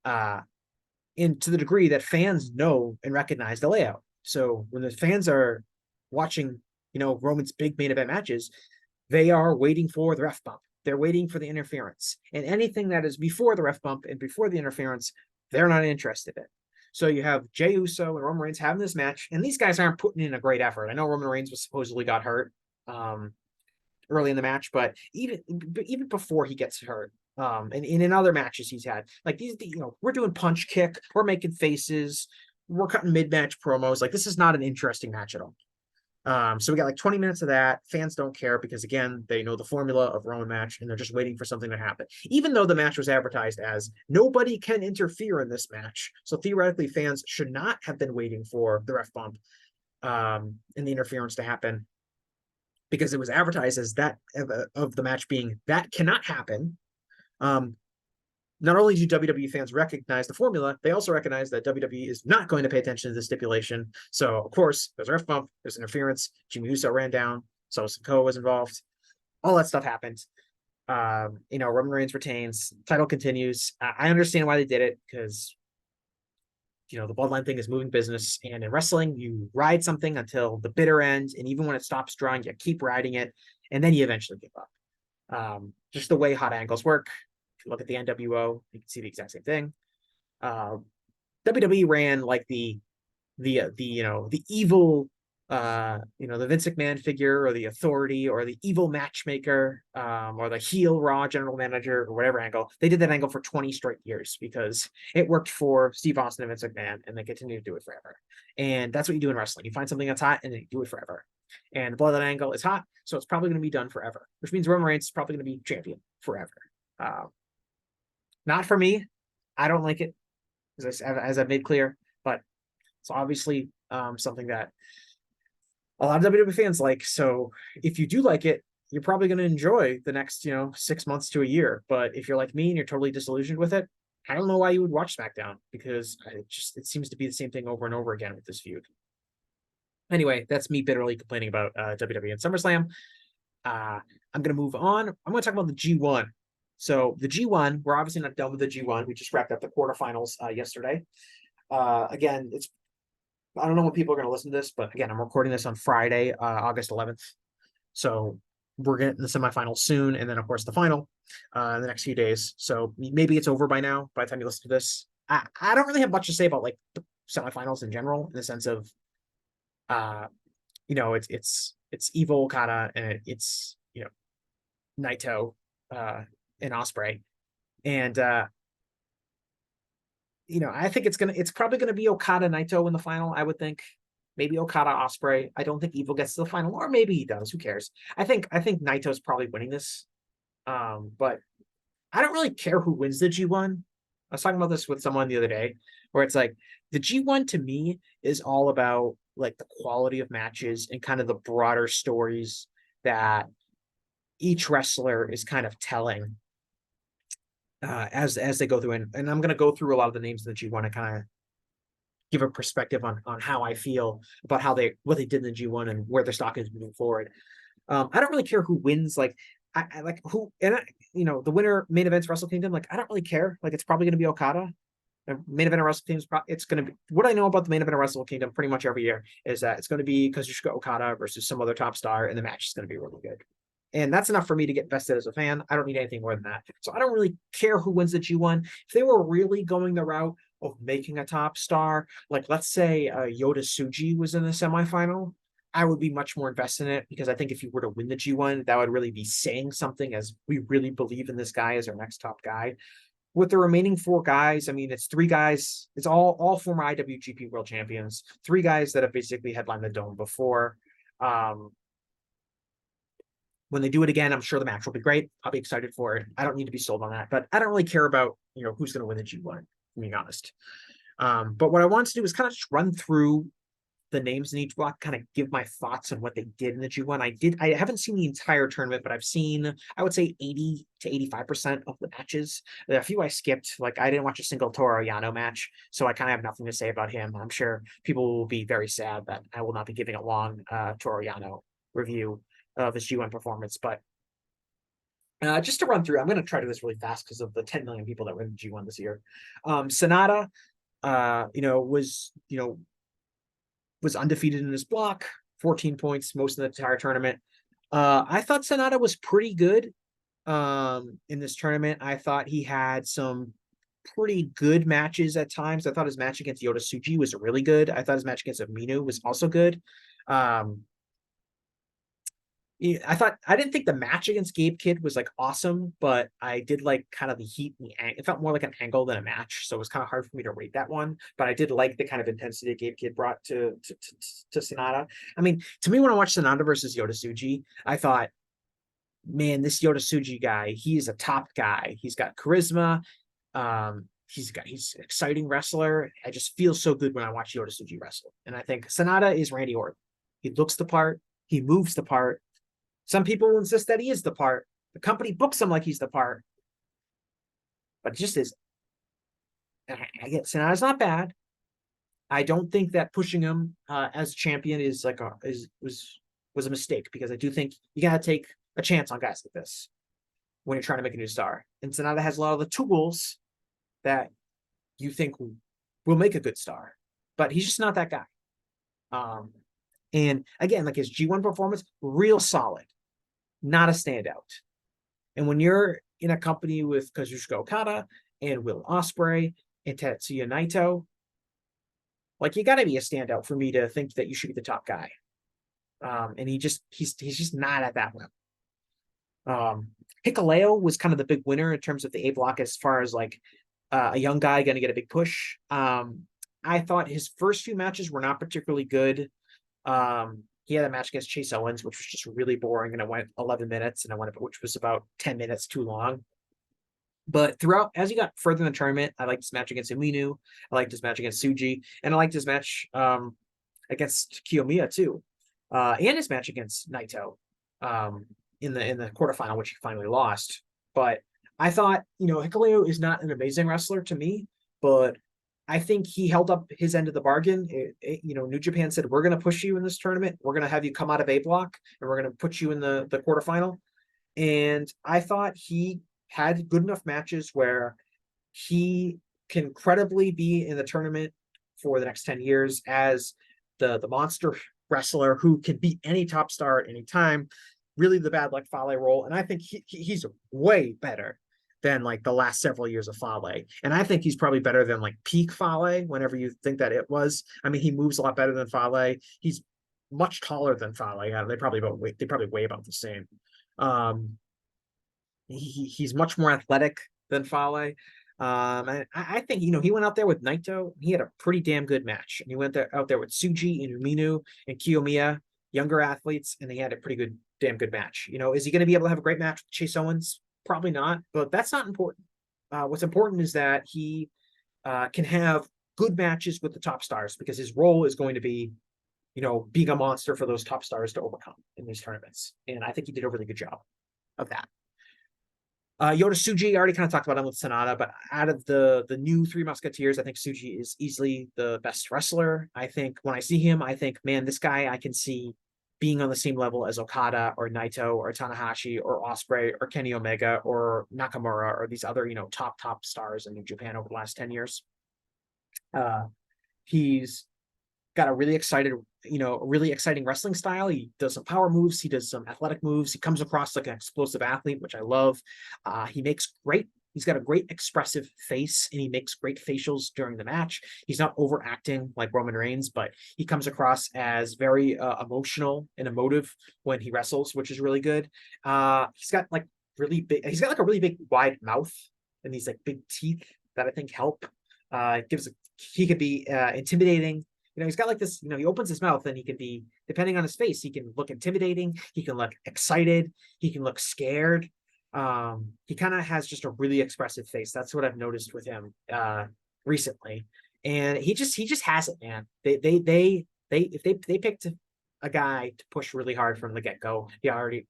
And to the degree that fans know and recognize the layout. So when the fans are watching, Roman's big main event matches, they are waiting for the ref bump. They're waiting for the interference. And anything that is before the ref bump and before the interference, they're not interested in. So you have Jey Uso and Roman Reigns having this match, and these guys aren't putting in a great effort. I know Roman Reigns was supposedly got hurt early in the match, but even before he gets hurt, and in other matches he's had, like these, we're doing punch kick, we're making faces, we're cutting mid-match promos. Like this is not an interesting match at all. So we got like 20 minutes of that. Fans don't care because again, they know the formula of Roman match and they're just waiting for something to happen. Even though the match was advertised as nobody can interfere in this match. So theoretically, fans should not have been waiting for the ref bump and the interference to happen because it was advertised as that of the match being that cannot happen. Not only do WWE fans recognize the formula, they also recognize that WWE is not going to pay attention to the stipulation. So, of course, there's a ref bump, there's interference, Jimmy Uso ran down, so Sikoa was involved. All that stuff happened. Roman Reigns retains, title continues. I understand why they did it because, the bloodline thing is moving business. And in wrestling, you ride something until the bitter end. And even when it stops drawing, you keep riding it. And then you eventually give up. Just the way hot angles work. Look at the NWO, you can see the exact same thing. WWE ran like the evil the Vince McMahon figure or the authority or the evil matchmaker or the heel Raw general manager or whatever angle. They did that angle for 20 straight years because it worked for Steve Austin and Vince McMahon, and they continue to do it forever. And that's what you do in wrestling. You find something that's hot and then you do it forever. And the bloodline angle is hot, so it's probably going to be done forever, which means Roman Reigns is probably going to be champion forever. Not for me. I don't like it, as I've made clear, but it's obviously something that a lot of WWE fans like. So if you do like it, you're probably going to enjoy the next, 6 months to a year. But if you're like me and you're totally disillusioned with it, I don't know why you would watch SmackDown, because it seems to be the same thing over and over again with this feud. Anyway, that's me bitterly complaining about WWE and SummerSlam. I'm going to move on. I'm going to talk about the G1. So the G1, we're obviously not done with the G1. We just wrapped up the quarterfinals yesterday. Again, I don't know when people are going to listen to this, but again, I'm recording this on Friday, August 11th. So we're getting the semifinals soon, and then of course the final in the next few days. So maybe it's over by now by the time you listen to this. I don't really have much to say about like the semifinals in general, in the sense of it's Evil Okada and it's Naito and Ospreay. And I think it's probably gonna be Okada Naito in the final, I would think. Maybe Okada Ospreay. I don't think Evil gets to the final, or maybe he does. Who cares? I think Naito's probably winning this. But I don't really care who wins the G1. I was talking about this with someone the other day, where it's like the G1 to me is all about like the quality of matches and kind of the broader stories that each wrestler is kind of telling as they go through. And I'm going to go through a lot of the names in the G1 and kind of give a perspective on how I feel about what they did in the G1 and where their stock is moving forward. I don't really care who wins. Like I like who, and the winner main events Wrestle Kingdom. Like I don't really care. Like it's probably going to be Okada. The main event of Wrestle Kingdom it's going to be what I know about the main event of Wrestle Kingdom pretty much every year is that it's going to be Kazuchika Okada versus some other top star, and the match is going to be really good. And that's enough for me to get vested as a fan. I don't need anything more than that. So I don't really care who wins the G1. If they were really going the route of making a top star, like let's say Yota Tsuji was in the semifinal, I would be much more invested in it, because I think if you were to win the G1, that would really be saying something, as we really believe in this guy as our next top guy. With the remaining four guys, I mean, it's three guys. It's all former IWGP World Champions. Three guys that have basically headlined the Dome before. When they do it again, I'm sure the match will be great. I'll be excited for it. I don't need to be sold on that, but I don't really care about who's going to win the G1, being honest. But what I want to do is kind of just run through the names in each block, kind of give my thoughts on what they did in the G1. I haven't seen the entire tournament, but I've seen, I would say 80 to 85% of the matches. There are a few I skipped, like I didn't watch a single Toru Yano match, so I kind of have nothing to say about him. I'm sure people will be very sad that I will not be giving a long Toru Yano review of his G1 performance. But just to run through, I'm going to try to do this really fast because of the 10 million people that were in the G1 this year. Sonata, was undefeated in his block, 14 points most of the entire tournament. I thought Sonata was pretty good in this tournament. I thought he had some pretty good matches at times. I thought his match against Yota Tsuji was really good. I thought his match against Aminu was also good. I didn't think the match against Gabe Kidd was like awesome, but I did like kind of the heat and it felt more like an angle than a match, so it was kind of hard for me to rate that one. But I did like the kind of intensity that Gabe Kidd brought to Sonata. I mean, to me, when I watched Sonata versus Yota Tsuji, I thought, man, this Yota Tsuji guy, he's a top guy. He's got charisma. He's an exciting wrestler. I just feel so good when I watch Yota Tsuji wrestle. And I think Sonata is Randy Orton. He looks the part. He moves the part. Some people insist that he is the part. The company books him like he's the part, but it just is. I get Sonata's not bad. I don't think that pushing him as champion is like was a mistake, because I do think you gotta take a chance on guys like this when you're trying to make a new star. And Sonata has a lot of the tools that you think will make a good star, but he's just not that guy. And again, like his G1 performance, real solid. Not a standout. And when you're in a company with Kazuchika Okada and Will Ospreay and Tetsuya Naito, like you got to be a standout for me to think that you should be the top guy. And he's just not at that level. Hikuleo was kind of the big winner in terms of the A block, as far as like a young guy going to get a big push. I thought his first few matches were not particularly good. He had a match against Chase Owens, which was just really boring, and it went 11 minutes, which was about 10 minutes too long. But throughout, as he got further in the tournament, I liked his match against Aminu, I liked his match against Tsuji, and I liked his match against Kiyomiya too. and his match against Naito in the quarterfinal, which he finally lost. But I thought, Hikuleo is not an amazing wrestler to me, but I think he held up his end of the bargain. New Japan said, we're going to push you in this tournament. We're going to have you come out of A block, and we're going to put you in the quarterfinal. And I thought he had good enough matches where he can credibly be in the tournament for the next 10 years as the monster wrestler who can beat any top star at any time, really the bad luck Fale role. And I think he's way better than like the last several years of Fale. And I think he's probably better than like peak Fale, whenever you think that it was. I mean, he moves a lot better than Fale. He's much taller than Fale. They probably weigh about the same. He's much more athletic than Fale. I think, he went out there with Naito. He had a pretty damn good match. And he went out there with Tsuji and Umino and Kiyomiya, younger athletes, and they had a damn good match. Is he going to be able to have a great match with Chase Owens? Probably not, but that's not important. What's important is that he can have good matches with the top stars, because his role is going to be, being a monster for those top stars to overcome in these tournaments. And I think he did a really good job of that. Yota Tsuji, I already kind of talked about him with Sonata, but out of the new Three Musketeers, I think Tsuji is easily the best wrestler. I think when I see him, I think, man, this guy I can see being on the same level as Okada or Naito or Tanahashi or Ospreay or Kenny Omega or Nakamura or these other, top stars in New Japan over the last 10 years. He's got a really exciting wrestling style. He does some power moves. He does some athletic moves. He comes across like an explosive athlete, which I love. He's got a great expressive face, and he makes great facials during the match. He's not overacting like Roman Reigns, but he comes across as very emotional and emotive when he wrestles, which is really good. He's got like a really big wide mouth and these like big teeth that I think help. He could be intimidating. He's got like this, he opens his mouth and he can be, depending on his face, he can look intimidating. He can look excited. He can look scared. He kind of has just a really expressive face. That's what I've noticed with him recently. And he just has it, man. If they picked a guy to push really hard from the get-go, he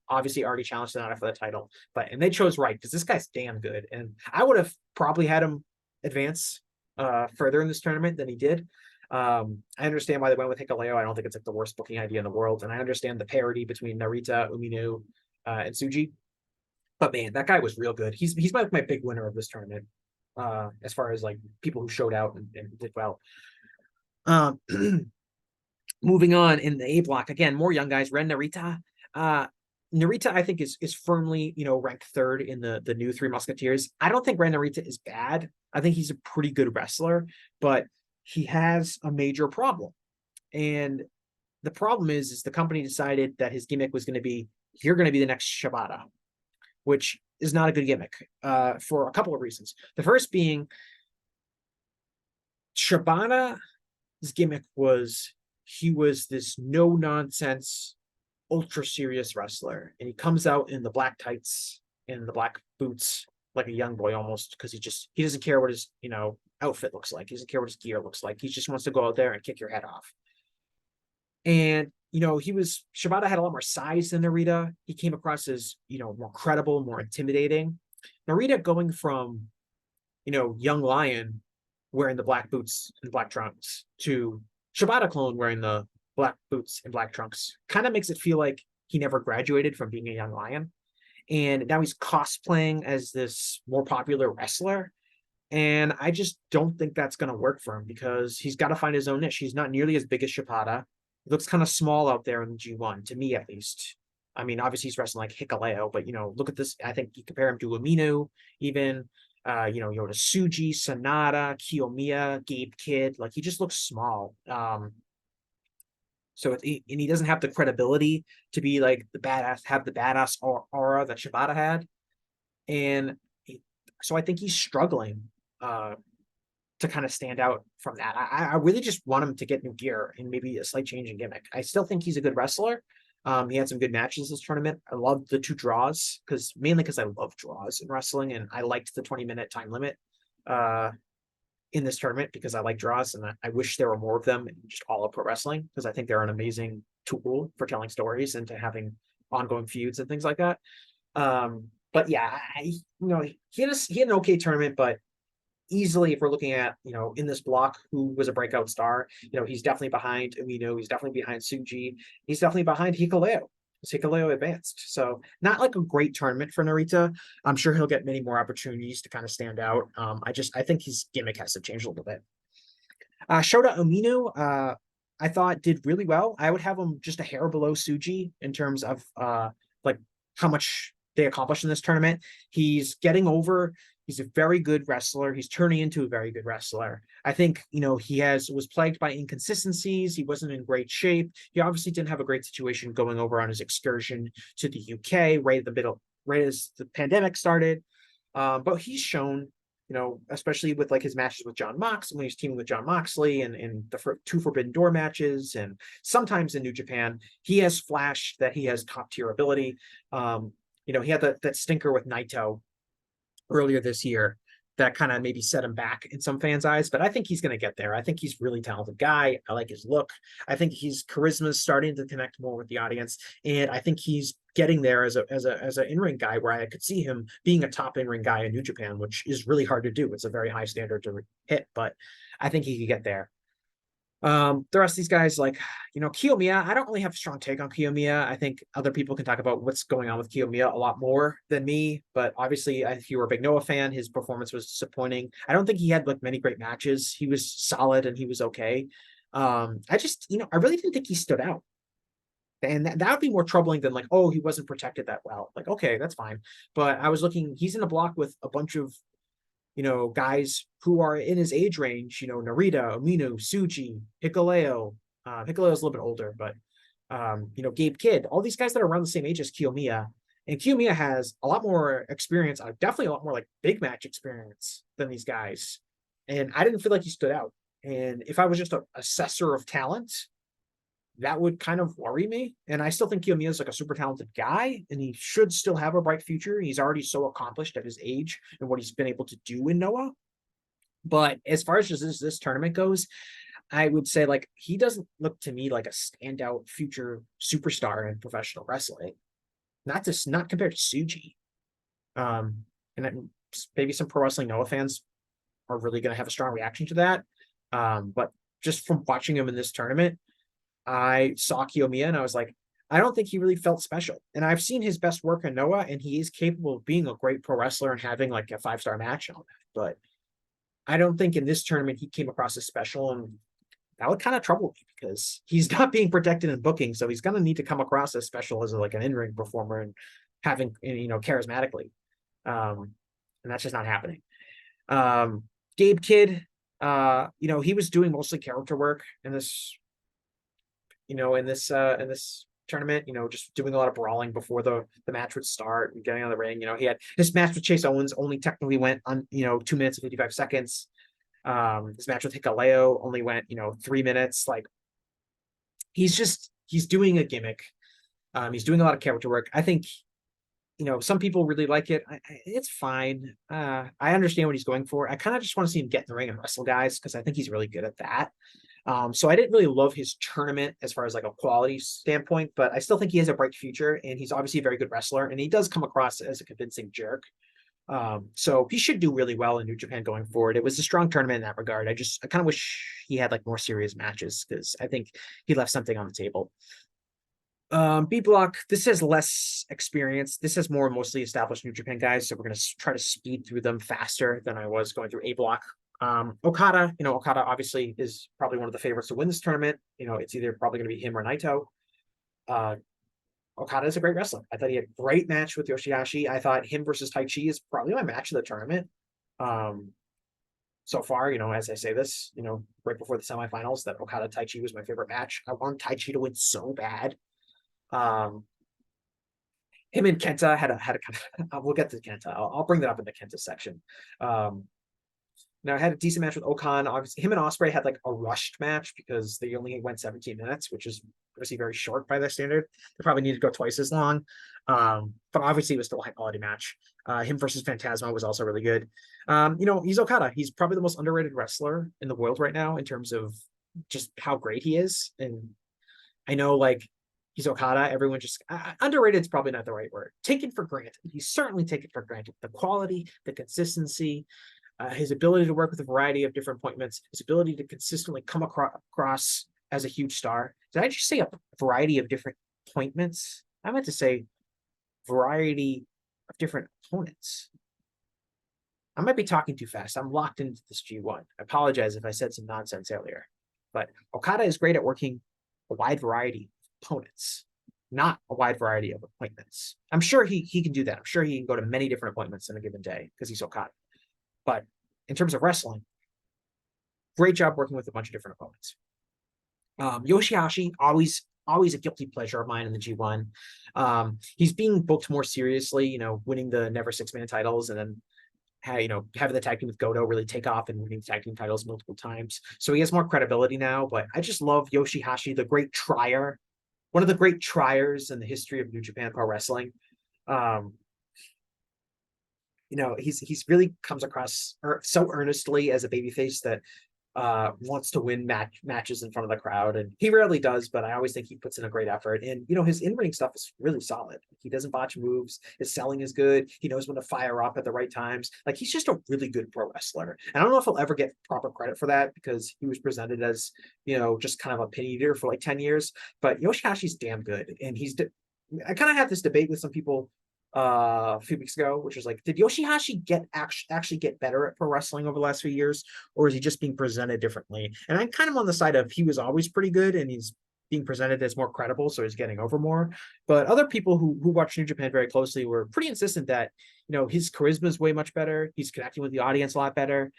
obviously already challenged Sonata for the title, and they chose right, because this guy's damn good. And I would have probably had him advance further in this tournament than he did. I understand why they went with Hikuleo. I don't think it's like the worst booking idea in the world, and I understand the parity between Narita, Umino, and Tsuji. But man, that guy was real good. He's my big winner of this tournament, as far as like people who showed out and did well. Moving on in the A block, again, more young guys. Ren Narita. Narita, I think, is firmly, ranked third in the new Three Musketeers. I don't think Ren Narita is bad. I think he's a pretty good wrestler, but he has a major problem. And the problem is the company decided that his gimmick was going to be, you're going to be the next Shibata, which is not a good gimmick for a couple of reasons. The first being, Shibata's gimmick was, he was this no-nonsense, ultra-serious wrestler. And he comes out in the black tights and the black boots like a young boy almost, because he doesn't care what his, outfit looks like. He doesn't care what his gear looks like. He just wants to go out there and kick your head off. And, Shibata had a lot more size than Narita. He came across as, more credible, more intimidating. Narita going from, young lion wearing the black boots and black trunks to Shibata clone wearing the black boots and black trunks kind of makes it feel like he never graduated from being a young lion. And now he's cosplaying as this more popular wrestler. And I just don't think that's going to work for him, because he's got to find his own niche. He's not nearly as big as Shibata. He looks kind of small out there in the G1, to me at least. I mean, obviously he's wrestling like Hikuleo, but, look at this. I think you compare him to Umino, even, Yota Tsuji, Sonata, Kiyomiya, Gabe Kidd. Like, he just looks small. And he doesn't have the credibility to be like have the badass aura that Shibata had. And so I think he's struggling to kind of stand out from that. I really just want him to get new gear and maybe a slight change in gimmick. I still think he's a good wrestler. He had some good matches this tournament. I loved the 2 draws, mainly because I love draws in wrestling, and I liked the 20-minute time limit in this tournament because I like draws, and I wish there were more of them in just all of pro wrestling, because I think they're an amazing tool for telling stories and to having ongoing feuds and things like that. But yeah, he had an okay tournament, but easily, if we're looking at, in this block, who was a breakout star, he's definitely behind Umino, he's definitely behind Suji, he's definitely behind Hikuleo. Hikuleo advanced. So not like a great tournament for Narita. I'm sure he'll get many more opportunities to kind of stand out. I think his gimmick has to change a little bit. Shota Umino, I thought did really well. I would have him just a hair below Suji in terms of like how much they accomplished in this tournament. He's getting over. He's a very good wrestler. He's turning into a very good wrestler. I think, he was plagued by inconsistencies. He wasn't in great shape. He obviously didn't have a great situation going over on his excursion to the UK right as the pandemic started. But he's shown, especially with like his matches with John Mox, when he's teaming with John Moxley and the two Forbidden Door matches, and sometimes in New Japan, he has flashed that he has top tier ability. He had that stinker with Naito earlier this year that kind of maybe set him back in some fans' eyes, but I think he's going to get there. I think he's a really talented guy. I like his look. I think his charisma is starting to connect more with the audience, and I think he's getting there as an in-ring guy, where I could see him being a top in-ring guy in New Japan, which is really hard to do. It's a very high standard to hit, but I think he could get there. The rest of these guys, like, Kiyomiya, I don't really have a strong take on Kiyomiya. I think other people can talk about what's going on with Kiyomiya a lot more than me, but obviously, if you were a big Noah fan, his performance was disappointing. I don't think he had like many great matches. He was solid and he was okay. I just, I really didn't think he stood out. And that would be more troubling than like, oh, he wasn't protected that well. Like, okay, that's fine. But I was looking, he's in a block with a bunch of guys who are in his age range, Narita, Umino, Suji, Hikuleo. Hikuleo's a little bit older, but, Gabe Kidd, all these guys that are around the same age as Kiyomiya. And Kiyomiya has a lot more experience, definitely a lot more like big match experience than these guys. And I didn't feel like he stood out. And if I was just an assessor of talent, that would kind of worry me. And I still think Kiyomiya is like a super talented guy, and he should still have a bright future. He's already so accomplished at his age and what he's been able to do in Noah. But as far as just this tournament goes, I would say like he doesn't look to me like a standout future superstar in professional wrestling. Not compared to Suji. And maybe some pro wrestling Noah fans are really going to have a strong reaction to that. But just from watching him in this tournament, I saw Kiyomiya and I was like, I don't think he really felt special. And I've seen his best work in Noah, and he is capable of being a great pro wrestler and having like a 5-star match on that. But I don't think in this tournament he came across as special, and that would kind of trouble me because he's not being protected in booking. So he's going to need to come across as special as like an in-ring performer and having, charismatically. And that's just not happening. Gabe Kidd, he was doing mostly character work in this in this tournament, just doing a lot of brawling before the match would start and getting on the ring. He had his match with Chase Owens only technically went on, 2 minutes and 55 seconds. His match with Hikuleo only went, 3 minutes. Like he's doing a gimmick. He's doing a lot of character work. I think, some people really like it. It's fine. I understand what he's going for. I kind of just want to see him get in the ring and wrestle guys because I think he's really good at that. So I didn't really love his tournament as far as like a quality standpoint, but I still think he has a bright future, and he's obviously a very good wrestler, and he does come across as a convincing jerk. So he should do really well in New Japan going forward. It was a strong tournament in that regard. I kind of wish he had like more serious matches because I think he left something on the table. B block, this has less experience. This has mostly established New Japan guys, so we're going to try to speed through them faster than I was going through A block. Okada obviously is probably one of the favorites to win this tournament. It's either probably going to be him or Naito. Okada is a great wrestler. I thought he had a great match with Yoshihashi. I thought him versus Taichi is probably my match of the tournament. So far, as I say this, right before the semifinals, that Okada Taichi was my favorite match. I want Taichi to win so bad. Him and Kenta had a kind of, we'll get to Kenta. I'll bring that up in the Kenta section. Now, I had a decent match with Okan. Obviously, him and Ospreay had like a rushed match because they only went 17 minutes, which is obviously very short by their standard. They probably needed to go twice as long. But obviously, it was still a high quality match. Him versus Phantasma was also really good. He's Okada. He's probably the most underrated wrestler in the world right now in terms of just how great he is. And I know, like, He's Okada. Everyone just underrated is probably not the right word. Taken for granted. He's certainly taken for granted. The quality, the consistency, his ability to work with a variety of different appointments, his ability to consistently come across as a huge star. Did I just say a variety of different appointments? I meant to say variety of different opponents. I might be talking too fast. I'm locked into this G1. I apologize if I said some nonsense earlier. But Okada is great at working a wide variety of opponents, not a wide variety of appointments. I'm sure he can do that. I'm sure he can go to many different appointments in a given day because he's Okada. But in terms of wrestling, great job working with a bunch of different opponents. Yoshihashi, always a guilty pleasure of mine in the G1. He's being booked more seriously, winning the Never Six-Man titles and then having the tag team with Goto really take off and winning tag team titles multiple times. So he has more credibility now, but I just love Yoshihashi, the great trier, one of the great triers in the history of New Japan Pro Wrestling. He's really comes across so earnestly as a babyface that wants to win matches in front of the crowd, and he rarely does, but I always think he puts in a great effort. And his in-ring stuff is really solid. He doesn't botch moves. His selling is good. He knows when to fire up at the right times. Like, he's just a really good pro wrestler. And I don't know if he'll ever get proper credit for that because he was presented as just kind of a pin eater for like 10 years. But Yoshihashi's damn good, and I kind of had this debate with some people a few weeks ago, which was like, did Yoshihashi actually get better at pro wrestling over the last few years, or is he just being presented differently? And I'm kind of on the side of he was always pretty good and he's being presented as more credible, so he's getting over more. But other people who watch New Japan very closely were pretty insistent that his charisma is way much better. He's connecting with the audience a lot better.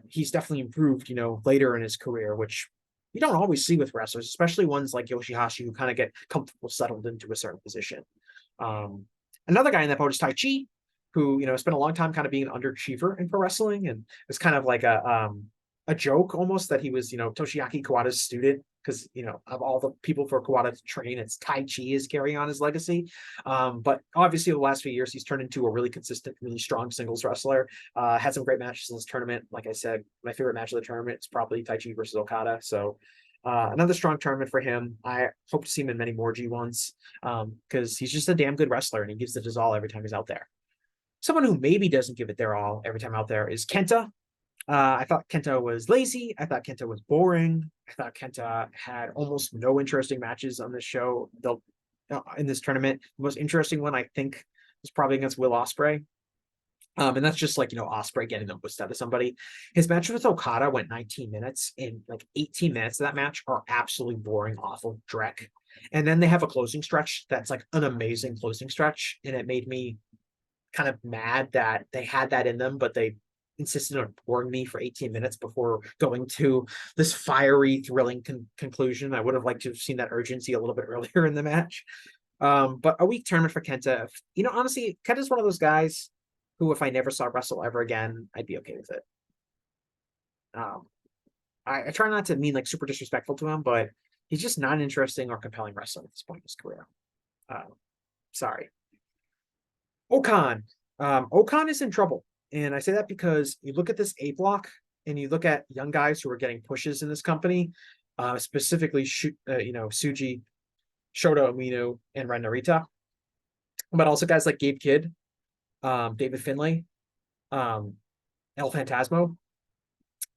He's definitely improved later in his career, which you don't always see with wrestlers, especially ones like Yoshihashi who kind of get comfortable settled into a certain position. Another guy in that boat is Taichi, who spent a long time kind of being an underachiever in pro wrestling, and it's kind of like a joke almost that he was Toshiaki Kawada's student, because of all the people for Kawada to train, it's Taichi is carrying on his legacy. But obviously the last few years he's turned into a really consistent, really strong singles wrestler. Had some great matches in this tournament. Like I said, my favorite match of the tournament is probably Taichi versus Okada. So another strong tournament for him. I hope to see him in many more G1s because he's just a damn good wrestler and he gives it his all every time he's out there. Someone who maybe doesn't give it their all every time out there is Kenta. I thought Kenta was lazy. I thought Kenta was boring. I thought Kenta had almost no interesting matches on this show. In this tournament, the most interesting one I think was probably against Will Ospreay. And that's just like, Ospreay getting the boost out of somebody. His match with Okada went 19 minutes, and like 18 minutes of that match are absolutely boring, awful dreck. And then they have a closing stretch that's like an amazing closing stretch. And it made me kind of mad that they had that in them, but they insisted on boring me for 18 minutes before going to this fiery, thrilling conclusion. I would have liked to have seen that urgency a little bit earlier in the match. But a weak tournament for Kenta. Honestly, Kenta's one of those guys who, if I never saw wrestle ever again, I'd be okay with it. I try not to mean like super disrespectful to him, but he's just not an interesting or compelling wrestler at this point in his career. Sorry. Okan. Okan is in trouble. And I say that because you look at this A block and you look at young guys who are getting pushes in this company, specifically, Suji, Shota Umino, and Ren Narita, but also guys like Gabe Kidd, David Finlay, El Phantasmo,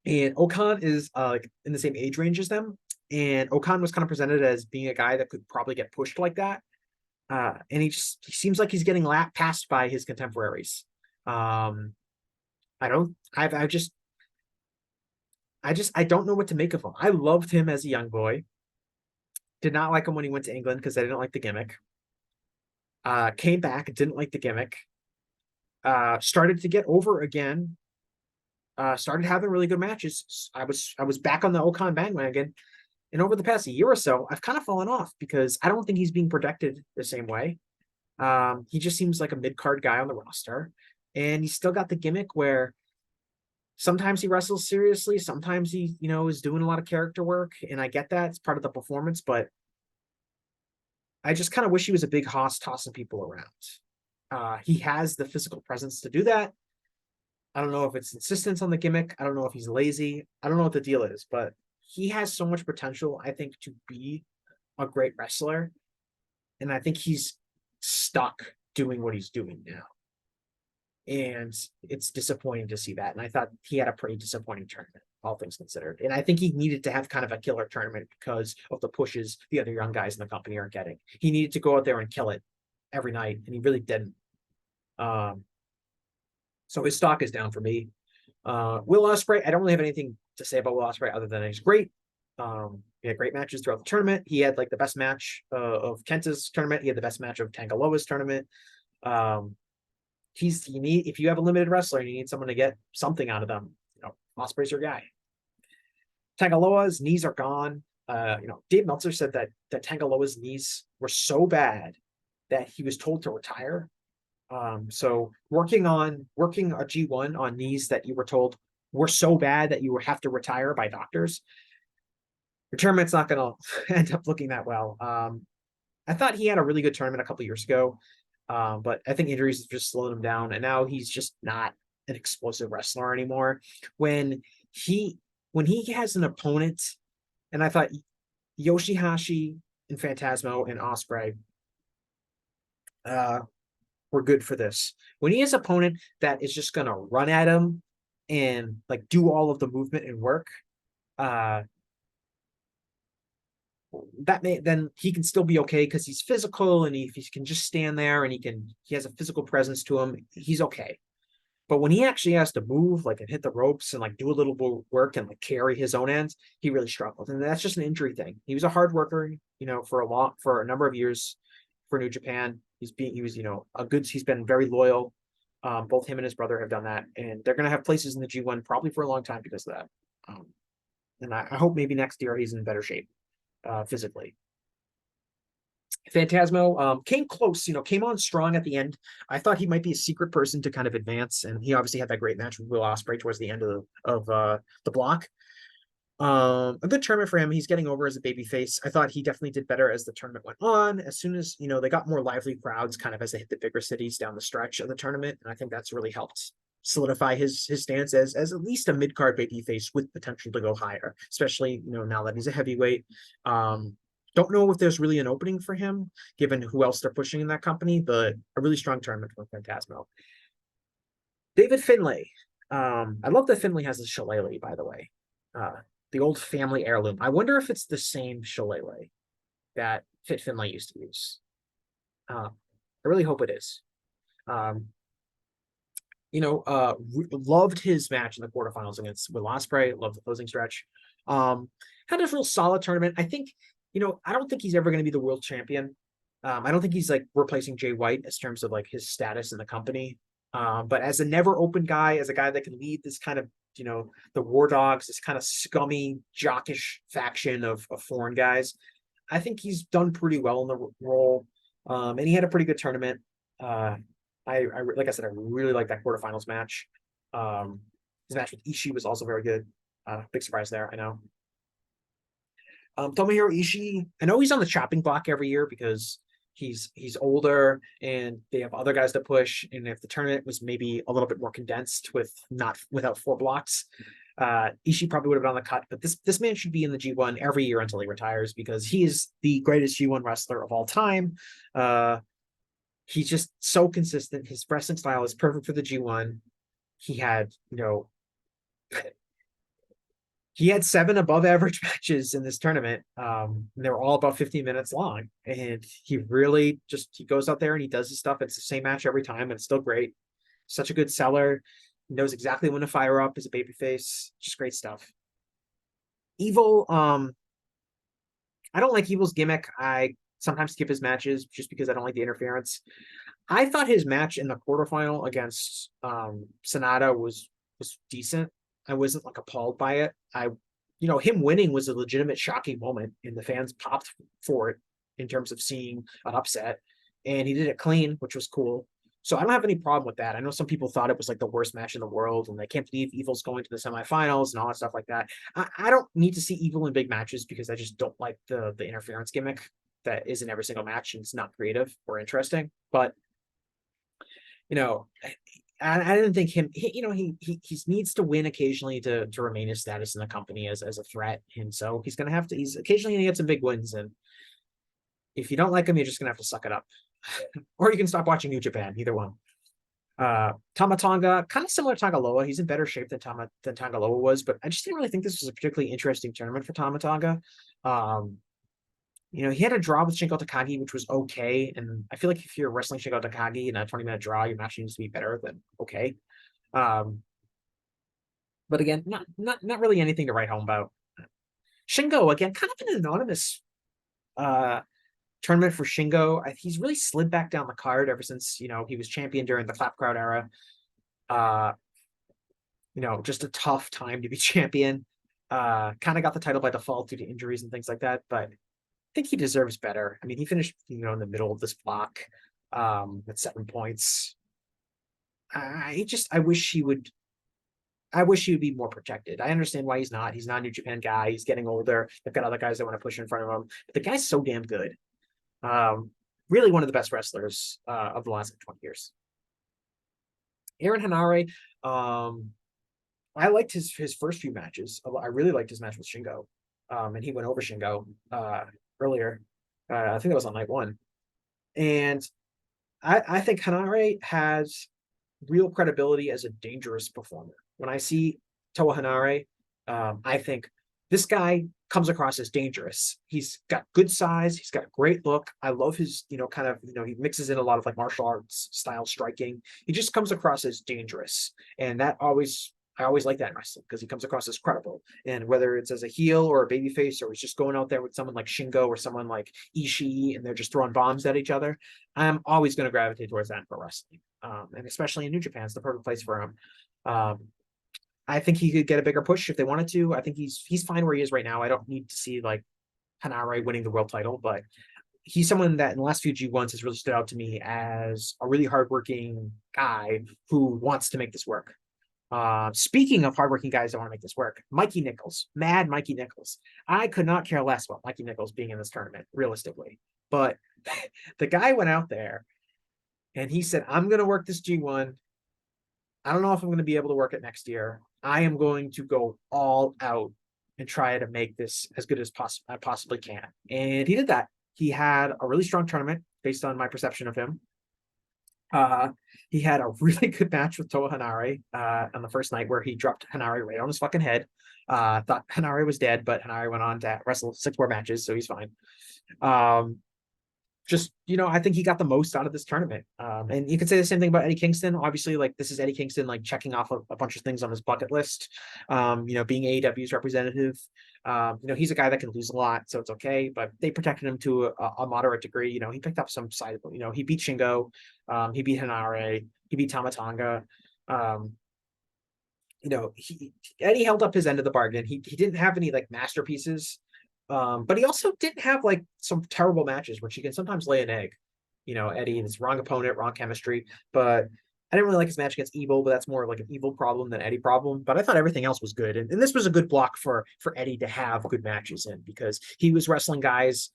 and Okan is like in the same age range as them. And Okan was kind of presented as being a guy that could probably get pushed like that. And he seems like he's getting passed by his contemporaries. I don't know what to make of him. I loved him as a young boy. Did not like him when he went to England because I didn't like the gimmick. Came back, didn't like the gimmick. Started to get over again. Started having really good matches. I was back on the Okan bandwagon. And over the past year or so, I've kind of fallen off because I don't think he's being protected the same way. He just seems like a mid-card guy on the roster. And he's still got the gimmick where sometimes he wrestles seriously, sometimes he, is doing a lot of character work. And I get that. It's part of the performance, but I just kind of wish he was a big hoss tossing people around. He has the physical presence to do that. I don't know if it's insistence on the gimmick. I don't know if he's lazy. I don't know what the deal is, but he has so much potential, I think, to be a great wrestler. And I think he's stuck doing what he's doing now. And it's disappointing to see that. And I thought he had a pretty disappointing tournament, all things considered. And I think he needed to have kind of a killer tournament because of the pushes the other young guys in the company aren't getting. He needed to go out there and kill it every night, and he really didn't. So his stock is down for me. Will Ospreay, I don't really have anything to say about Will Ospreay other than he's great. He had great matches throughout the tournament. He had like the best match of Kenta's tournament. He had the best match of Tangaloa's tournament. If you have a limited wrestler and you need someone to get something out of them, Ospreay's your guy. Tangaloa's knees are gone. Dave Meltzer said that Tangaloa's knees were so bad that he was told to retire. So working a G1 on knees that you were told were so bad that you would have to retire by doctors, your tournament's not going to end up looking that well. I thought he had a really good tournament a couple years ago, but I think injuries have just slowed him down, and now he's just not an explosive wrestler anymore. When he has an opponent, and I thought Yoshihashi and Phantasmo and Ospreay were good for this. When he has an opponent that is just going to run at him and like do all of the movement and work, then he can still be okay because he's physical, and if he can just stand there and he has a physical presence to him, he's okay. But when he actually has to move like and hit the ropes and like do a little work and like carry his own ends, he really struggled. And that's just an injury thing. He was a hard worker, for a number of years for New Japan. He's been very loyal. Both him and his brother have done that, and they're going to have places in the G1 probably for a long time because of that. And I hope maybe next year he's in better shape physically. Phantasmo came close, came on strong at the end. I thought he might be a secret person to kind of advance, and he obviously had that great match with Will Ospreay towards the end of the block. A good tournament for him. He's getting over as a babyface. I thought he definitely did better as the tournament went on. As soon as they got more lively crowds, kind of as they hit the bigger cities down the stretch of the tournament, and I think that's really helped solidify his stance as at least a mid-card babyface with potential to go higher, especially now that he's a heavyweight. Don't know if there's really an opening for him given who else they're pushing in that company, but a really strong tournament for Phantasmo. David Finlay. I love that Finlay has a shillelagh, by the way. The old family heirloom. I wonder if it's the same shillelagh that Fit Finlay used to use. I really hope it is. Loved his match in the quarterfinals against Will Ospreay. Loved the closing stretch. Had a real solid tournament. I think, I don't think he's ever going to be the world champion. I don't think he's like replacing Jay White in terms of like his status in the company. But as a never open guy, as a guy that can lead this kind of, the War Dogs, this kind of scummy, jockish faction of foreign guys, I think he's done pretty well in the role. And he had a pretty good tournament. Like I said, I really like that quarterfinals match. His match with Ishii was also very good. Big surprise there, I know. Tomohiro Ishii, I know he's on the chopping block every year because he's older and they have other guys to push. And if the tournament was maybe a little bit more condensed without 4 blocks, Ishii probably would have been on the cut. But this man should be in the G1 every year until he retires because he is the greatest G1 wrestler of all time. He's just so consistent. His wrestling style is perfect for the G1. He had, he had 7 above average matches in this tournament. They were all about 15 minutes long. And he really he goes out there and he does his stuff. It's the same match every time, and it's still great. Such a good seller. He knows exactly when to fire up as a babyface. Just great stuff. Evil, I don't like Evil's gimmick. I sometimes skip his matches just because I don't like the interference. I thought his match in the quarterfinal against Sonata was decent. I wasn't like appalled by it. Him winning was a legitimate shocking moment, and the fans popped for it in terms of seeing an upset. And he did it clean, which was cool. So I don't have any problem with that. I know some people thought it was like the worst match in the world, and they can't believe Evil's going to the semifinals and all that stuff like that. I don't need to see Evil in big matches because I just don't like the interference gimmick that is in every single match, and it's not creative or interesting. But I didn't think he needs to win occasionally to remain his status in the company as a threat. And so he's going to have to, he's occasionally going to get some big wins. And, if you don't like him, you're just gonna have to suck it up, or you can stop watching New Japan. Either one. Tama Tonga, kind of similar to Tagaloa. He's in better shape than Tagaloa was, but I just didn't really think this was a particularly interesting tournament for Tama Tonga. He had a draw with Shingo Takagi, which was okay. And I feel like if you're wrestling Shingo Takagi in a 20-minute draw, your match needs to be better than okay. But again, not really anything to write home about. Shingo, again, kind of an anonymous tournament for Shingo. He's really slid back down the card ever since, he was champion during the clap crowd era. Just a tough time to be champion. Kind of got the title by default due to injuries and things like that, but I think he deserves better. I mean, he finished, in the middle of this block at 7 points. I wish he would be more protected. I understand why he's not. He's not a New Japan guy. He's getting older. They've got other guys that want to push in front of him. But the guy's so damn good. Really one of the best wrestlers of the last 20 years. Aaron Henare, I liked his first few matches. I really liked his match with Shingo. And he went over Shingo earlier. I think that was on night 1. And I think Henare has real credibility as a dangerous performer. When I see Toa Henare, I think this guy comes across as dangerous. He's got good size. He's got a great look. I love his, he mixes in a lot of like martial arts style striking. He just comes across as dangerous. And I always like that in wrestling because he comes across as credible. And whether it's as a heel or a babyface, or he's just going out there with someone like Shingo or someone like Ishii and they're just throwing bombs at each other, I'm always going to gravitate towards that in pro wrestling. And especially in New Japan, it's the perfect place for him. I think he could get a bigger push if they wanted to. I think he's fine where he is right now. I don't need to see like Henare winning the world title, but he's someone that in the last few G1s has really stood out to me as a really hardworking guy who wants to make this work. Speaking of hardworking guys that want to make this work, Mikey Nichols, mad Mikey Nichols. I could not care less about Mikey Nichols being in this tournament, realistically. But the guy went out there and he said, I'm going to work this G1. I don't know if I'm going to be able to work it next year. I am going to go all out and try to make this as good as I possibly can. And he did that. He had a really strong tournament based on my perception of him. He had a really good match with Toa Henare on the first night where he dropped Henare right on his fucking head. Thought Henare was dead, but Henare went on to wrestle 6 more matches, so he's fine. I think he got the most out of this tournament. And you could say the same thing about Eddie Kingston. Obviously, like this is Eddie Kingston, like checking off a bunch of things on his bucket list. Being AEW's representative. He's a guy that can lose a lot, so it's okay. But they protected him to a moderate degree. He picked up some side. He beat Shingo. He beat Henare. He beat Tama Tonga. Eddie held up his end of the bargain. He didn't have any like masterpieces. But he also didn't have like some terrible matches, which he can sometimes lay an egg. Eddie, and it's wrong opponent, wrong chemistry. But I didn't really like his match against Evil, but that's more like an Evil problem than Eddie problem. But I thought everything else was good. And this was a good block for Eddie to have good matches in because he was wrestling guys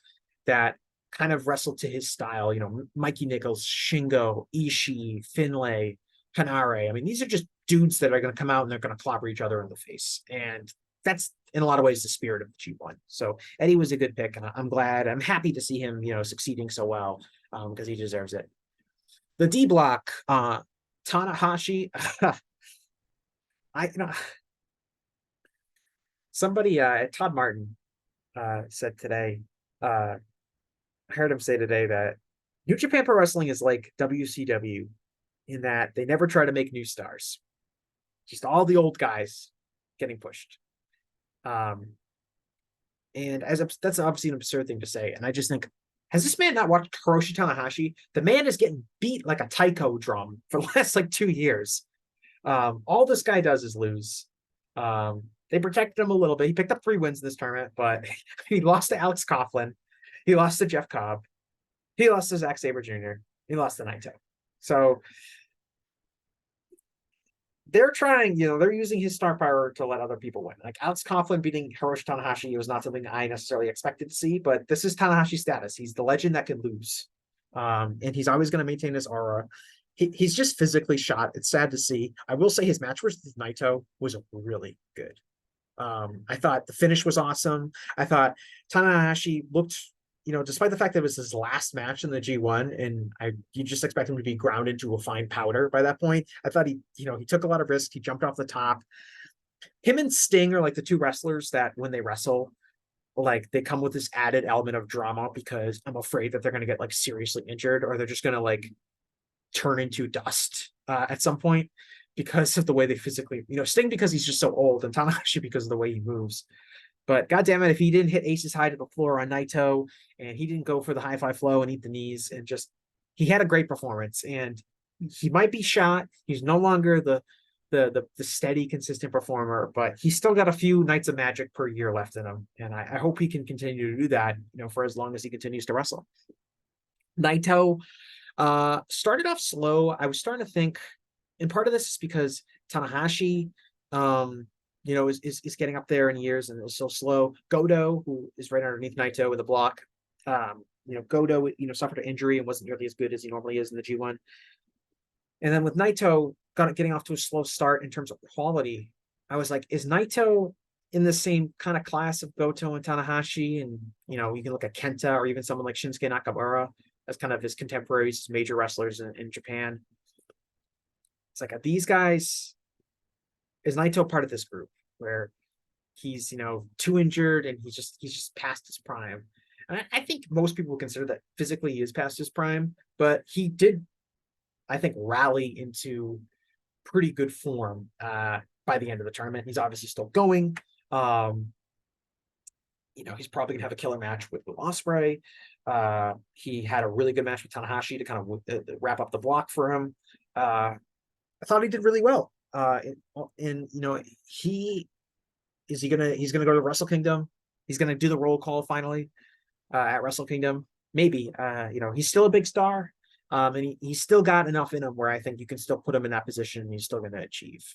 that kind of wrestled to his style. Mikey Nichols, Shingo, Ishii, Finlay, Henare. I mean, these are just dudes that are going to come out and they're going to clobber each other in the face. And that's in a lot of ways the spirit of the G1. So Eddie was a good pick, and I'm happy to see him, succeeding so well because he deserves it. The D block, Tanahashi. Somebody, Todd Martin, said today. I heard him say today that New Japan Pro Wrestling is like WCW in that they never try to make new stars, just all the old guys getting pushed. And that's obviously an absurd thing to say. And I just think, has this man not watched Hiroshi Tanahashi? The man is getting beat like a taiko drum for the last like 2 years. All this guy does is lose. They protected him a little bit. He picked up 3 wins in this tournament, but he lost to Alex Coughlin. He lost to Jeff Cobb. He lost to Zack Sabre Jr. He lost to Naito. So they're trying, they're using his star power to let other people win. Like Alex Coughlin beating Hiroshi Tanahashi was not something I necessarily expected to see, but this is Tanahashi's status. He's the legend that can lose. And he's always going to maintain his aura. He's just physically shot. It's sad to see. I will say his match with Naito was really good. I thought the finish was awesome. I thought Tanahashi looked despite the fact that it was his last match in the G1, and you just expect him to be ground into a fine powder by that point, I thought he took a lot of risks. He jumped off the top. Him and Sting are like the two wrestlers that when they wrestle, like they come with this added element of drama because I'm afraid that they're going to get like seriously injured or they're just going to like turn into dust at some point because of the way they physically, Sting because he's just so old and Tanahashi because of the way he moves. But goddamn it, if he didn't hit Ace's high to the floor on Naito and he didn't go for the high fly flow and eat the knees and just he had a great performance and he might be shot. He's no longer the steady, consistent performer, but he's still got a few nights of magic per year left in him. And I hope he can continue to do that, for as long as he continues to wrestle. Naito started off slow. I was starting to think, and part of this is because Tanahashi, is getting up there in years and is so slow. Goto, who is right underneath Naito with a block, Goto, suffered an injury and wasn't nearly as good as he normally is in the G1. And then with Naito getting off to a slow start in terms of quality, I was like, is Naito in the same kind of class of Goto and Tanahashi? And, you can look at Kenta or even someone like Shinsuke Nakamura as kind of his contemporaries, major wrestlers in Japan. It's like, are these guys, is Naito part of this group where he's, too injured and he's just past his prime? And I think most people would consider that physically he is past his prime, but he did, I think, rally into pretty good form by the end of the tournament. He's obviously still going. He's probably gonna have a killer match with Ospreay. He had a really good match with Tanahashi to kind of wrap up the block for him. I thought he did really well. He's gonna go to Wrestle Kingdom. He's gonna do the roll call finally at Wrestle Kingdom. Maybe he's still a big star. And he's still got enough in him where I think you can still put him in that position and he's still going to achieve.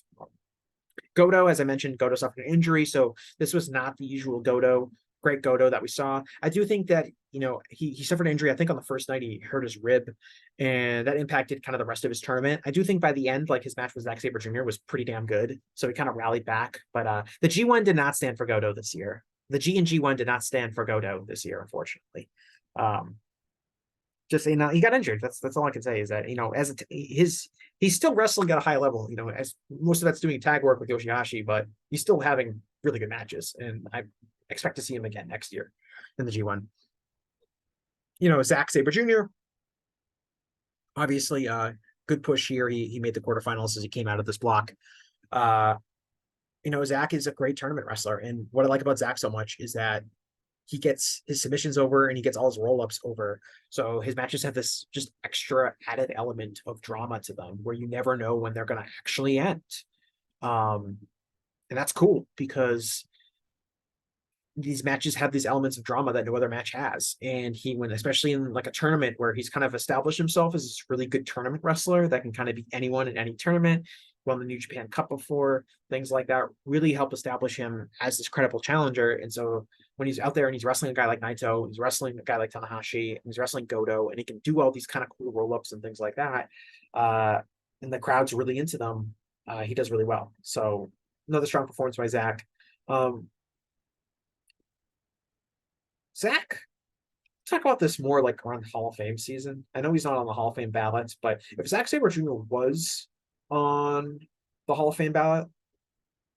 Goto, as I mentioned, Goto suffered an injury, so this was not the usual great Goto that we saw. I do think that, he suffered an injury, I think on the first night he hurt his rib, and that impacted kind of the rest of his tournament. I do think by the end, like his match with Zack Sabre Jr. was pretty damn good, so he kind of rallied back. But the G1 did not stand for Goto this year. The G and G1 did not stand for Goto this year, unfortunately. Just he got injured. That's all I can say is that he's still wrestling at a high level. As most of that's doing tag work with Yoshihashi, but he's still having really good matches, and I expect to see him again next year in the G1. Zack Sabre Jr. Obviously, good push here. He made the quarterfinals as he came out of this block. Zack is a great tournament wrestler, and what I like about Zack so much is that he gets his submissions over and he gets all his roll-ups over. So his matches have this just extra added element of drama to them where you never know when they're going to actually end. And that's cool because these matches have these elements of drama that no other match has. And especially in like a tournament where he's kind of established himself as this really good tournament wrestler that can kind of beat anyone in any tournament, won the New Japan Cup before, things like that really help establish him as this credible challenger. And so when he's out there and he's wrestling a guy like Naito, he's wrestling a guy like Tanahashi, and he's wrestling Goto, and he can do all these kind of cool roll-ups and things like that, and the crowd's really into them, he does really well. So another strong performance by Zack. Zack, talk about this more like around Hall of Fame season. I know he's not on the Hall of Fame ballots, but if Zack Sabre Jr. was on the Hall of Fame ballot,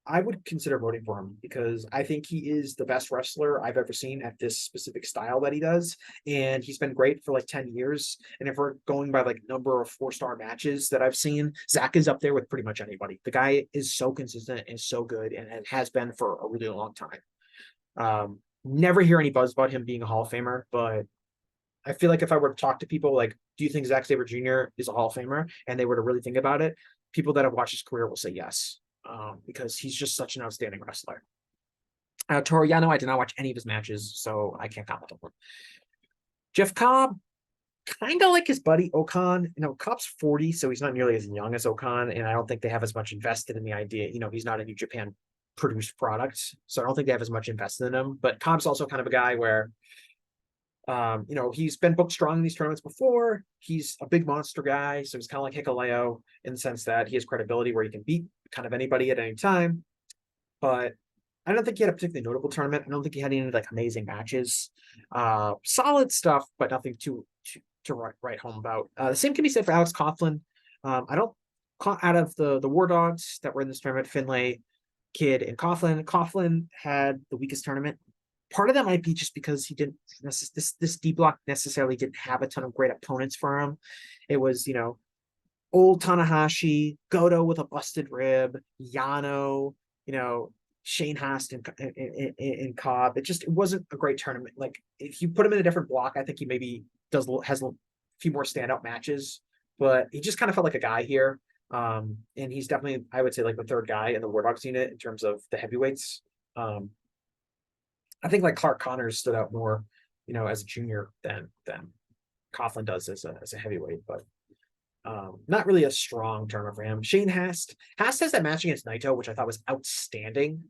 I would consider voting for him because I think he is the best wrestler I've ever seen at this specific style that he does. And he's been great for like 10 years. And if we're going by like number of 4-star matches that I've seen, Zack is up there with pretty much anybody. The guy is so consistent and so good and has been for a really long time. Never hear any buzz about him being a Hall of Famer, but I feel like if I were to talk to people like, do you think Zack Sabre Jr. is a Hall of Famer? And they were to really think about it, people that have watched his career will say yes. Because he's just such an outstanding wrestler. Toru Yano, I did not watch any of his matches, so I can't comment on him. Jeff Cobb, kind of like his buddy Okan. Cobb's 40, so he's not nearly as young as Okan, and I don't think they have as much invested in the idea. He's not a New Japan produced product, so I don't think they have as much invested in him. But Cobb's also kind of a guy where he's been booked strong in these tournaments before. He's a big monster guy, so he's kind of like Hikuleo in the sense that he has credibility where he can beat kind of anybody at any time. But I don't think he had a particularly notable tournament. I don't think he had any like amazing matches. Solid stuff, but nothing to write home about. The same can be said for Alex Coughlin. I don't out of the War Dogs that were in this tournament, Finlay, Kidd, and Coughlin. Coughlin had the weakest tournament. Part of that might be just because he didn't this D block necessarily didn't have a ton of great opponents for him. It was, old Tanahashi, Goto with a busted rib, Yano, Shane Haas and Cobb. It wasn't a great tournament. Like if you put him in a different block, I think he maybe has a few more standout matches, but he just kind of felt like a guy here. And he's definitely, I would say, like the third guy in the War Dogs unit in terms of the heavyweights. I think like Clark Connors stood out more, as a junior than Coughlin does as a heavyweight, but not really a strong tournament for him. Shane Haas has that match against Naito, which I thought was outstanding.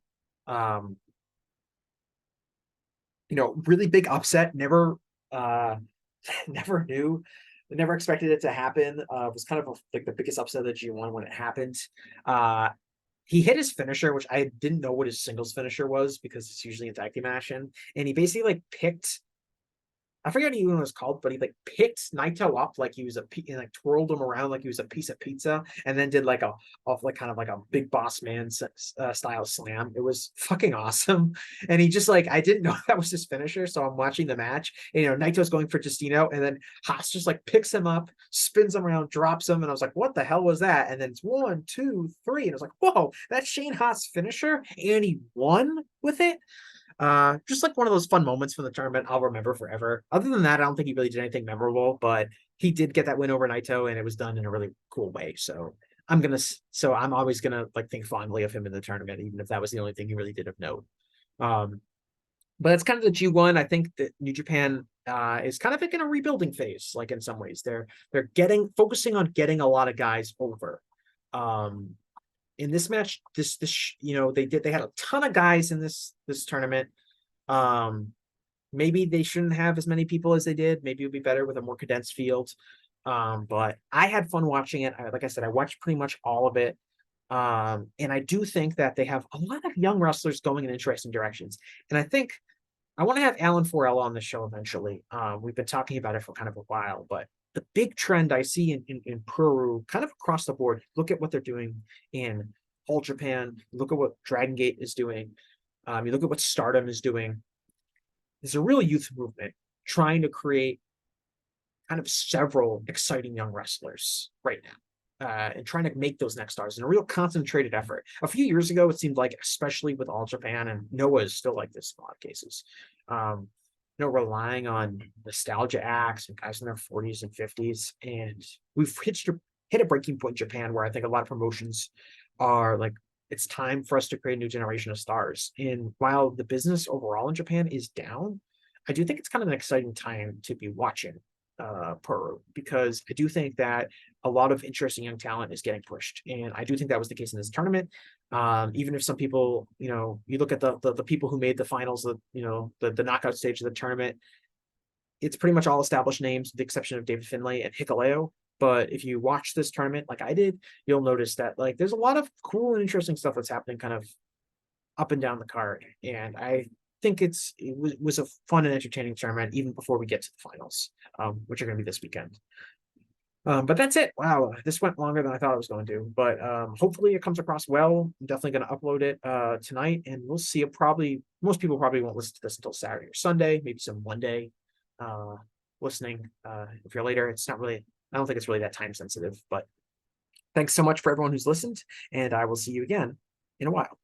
Really big upset. Never never expected it to happen. It was kind of like the biggest upset of the G1 when it happened. He hit his finisher, which I didn't know what his singles finisher was because it's usually a tag team action. And he basically like picked, I forget what it was called, but he like picked Naito up like he was and like twirled him around like he was a piece of pizza, and then did like kind of like a big boss man style slam. It was fucking awesome, and he just like I didn't know that was his finisher, so I'm watching the match. And, Naito's going for Justino, and then Haas just like picks him up, spins him around, drops him, and I was like, what the hell was that? And then it's 1, 2, 3, and I was like, whoa, that's Shane Haas finisher, and he won with it. Just like one of those fun moments from the tournament I'll remember forever. Other than that, I don't think he really did anything memorable, but he did get that win over Naito, and it was done in a really cool way. So I'm always gonna like think fondly of him in the tournament, even if that was the only thing he really did of note. But it's kind of the G1. I think that New Japan is kind of like in a rebuilding phase. Like in some ways, they're focusing on getting a lot of guys over. In this match, they had a ton of guys in this tournament. Maybe they shouldn't have as many people as they did. Maybe it would be better with a more condensed field. But I had fun watching it. Like I said, I watched pretty much all of it. And I do think that they have a lot of young wrestlers going in interesting directions. And I think I want to have Alan Forel on the show eventually. We've been talking about it for kind of a while, but the big trend I see in Peru, kind of across the board, look at what they're doing in All Japan, look at what Dragon Gate is doing, you look at what Stardom is doing. There's a real youth movement trying to create kind of several exciting young wrestlers right now, and trying to make those next stars in a real concentrated effort. A few years ago, it seemed like, especially with All Japan, and Noah is still like this in a lot of cases, relying on nostalgia acts and guys in their 40s and 50s. And we've hit a breaking point in Japan where I think a lot of promotions are like, it's time for us to create a new generation of stars. And while the business overall in Japan is down, I do think it's kind of an exciting time to be watching Peru, because I do think that a lot of interesting young talent is getting pushed. And I do think that was the case in this tournament. Even if some people, you look at the people who made the finals, the knockout stage of the tournament, it's pretty much all established names, with the exception of David Finlay and Hikuleo. But if you watch this tournament like I did, you'll notice that like there's a lot of cool and interesting stuff that's happening kind of up and down the card. And I think it was a fun and entertaining tournament even before we get to the finals, which are going to be this weekend. But that's it. Wow, this went longer than I thought it was going to, but hopefully it comes across well. I'm definitely going to upload it tonight, and we'll see it. Most people probably won't listen to this until Saturday or Sunday, maybe some Monday listening. If you're later, it's not really, I don't think it's really that time sensitive, but thanks so much for everyone who's listened, and I will see you again in a while.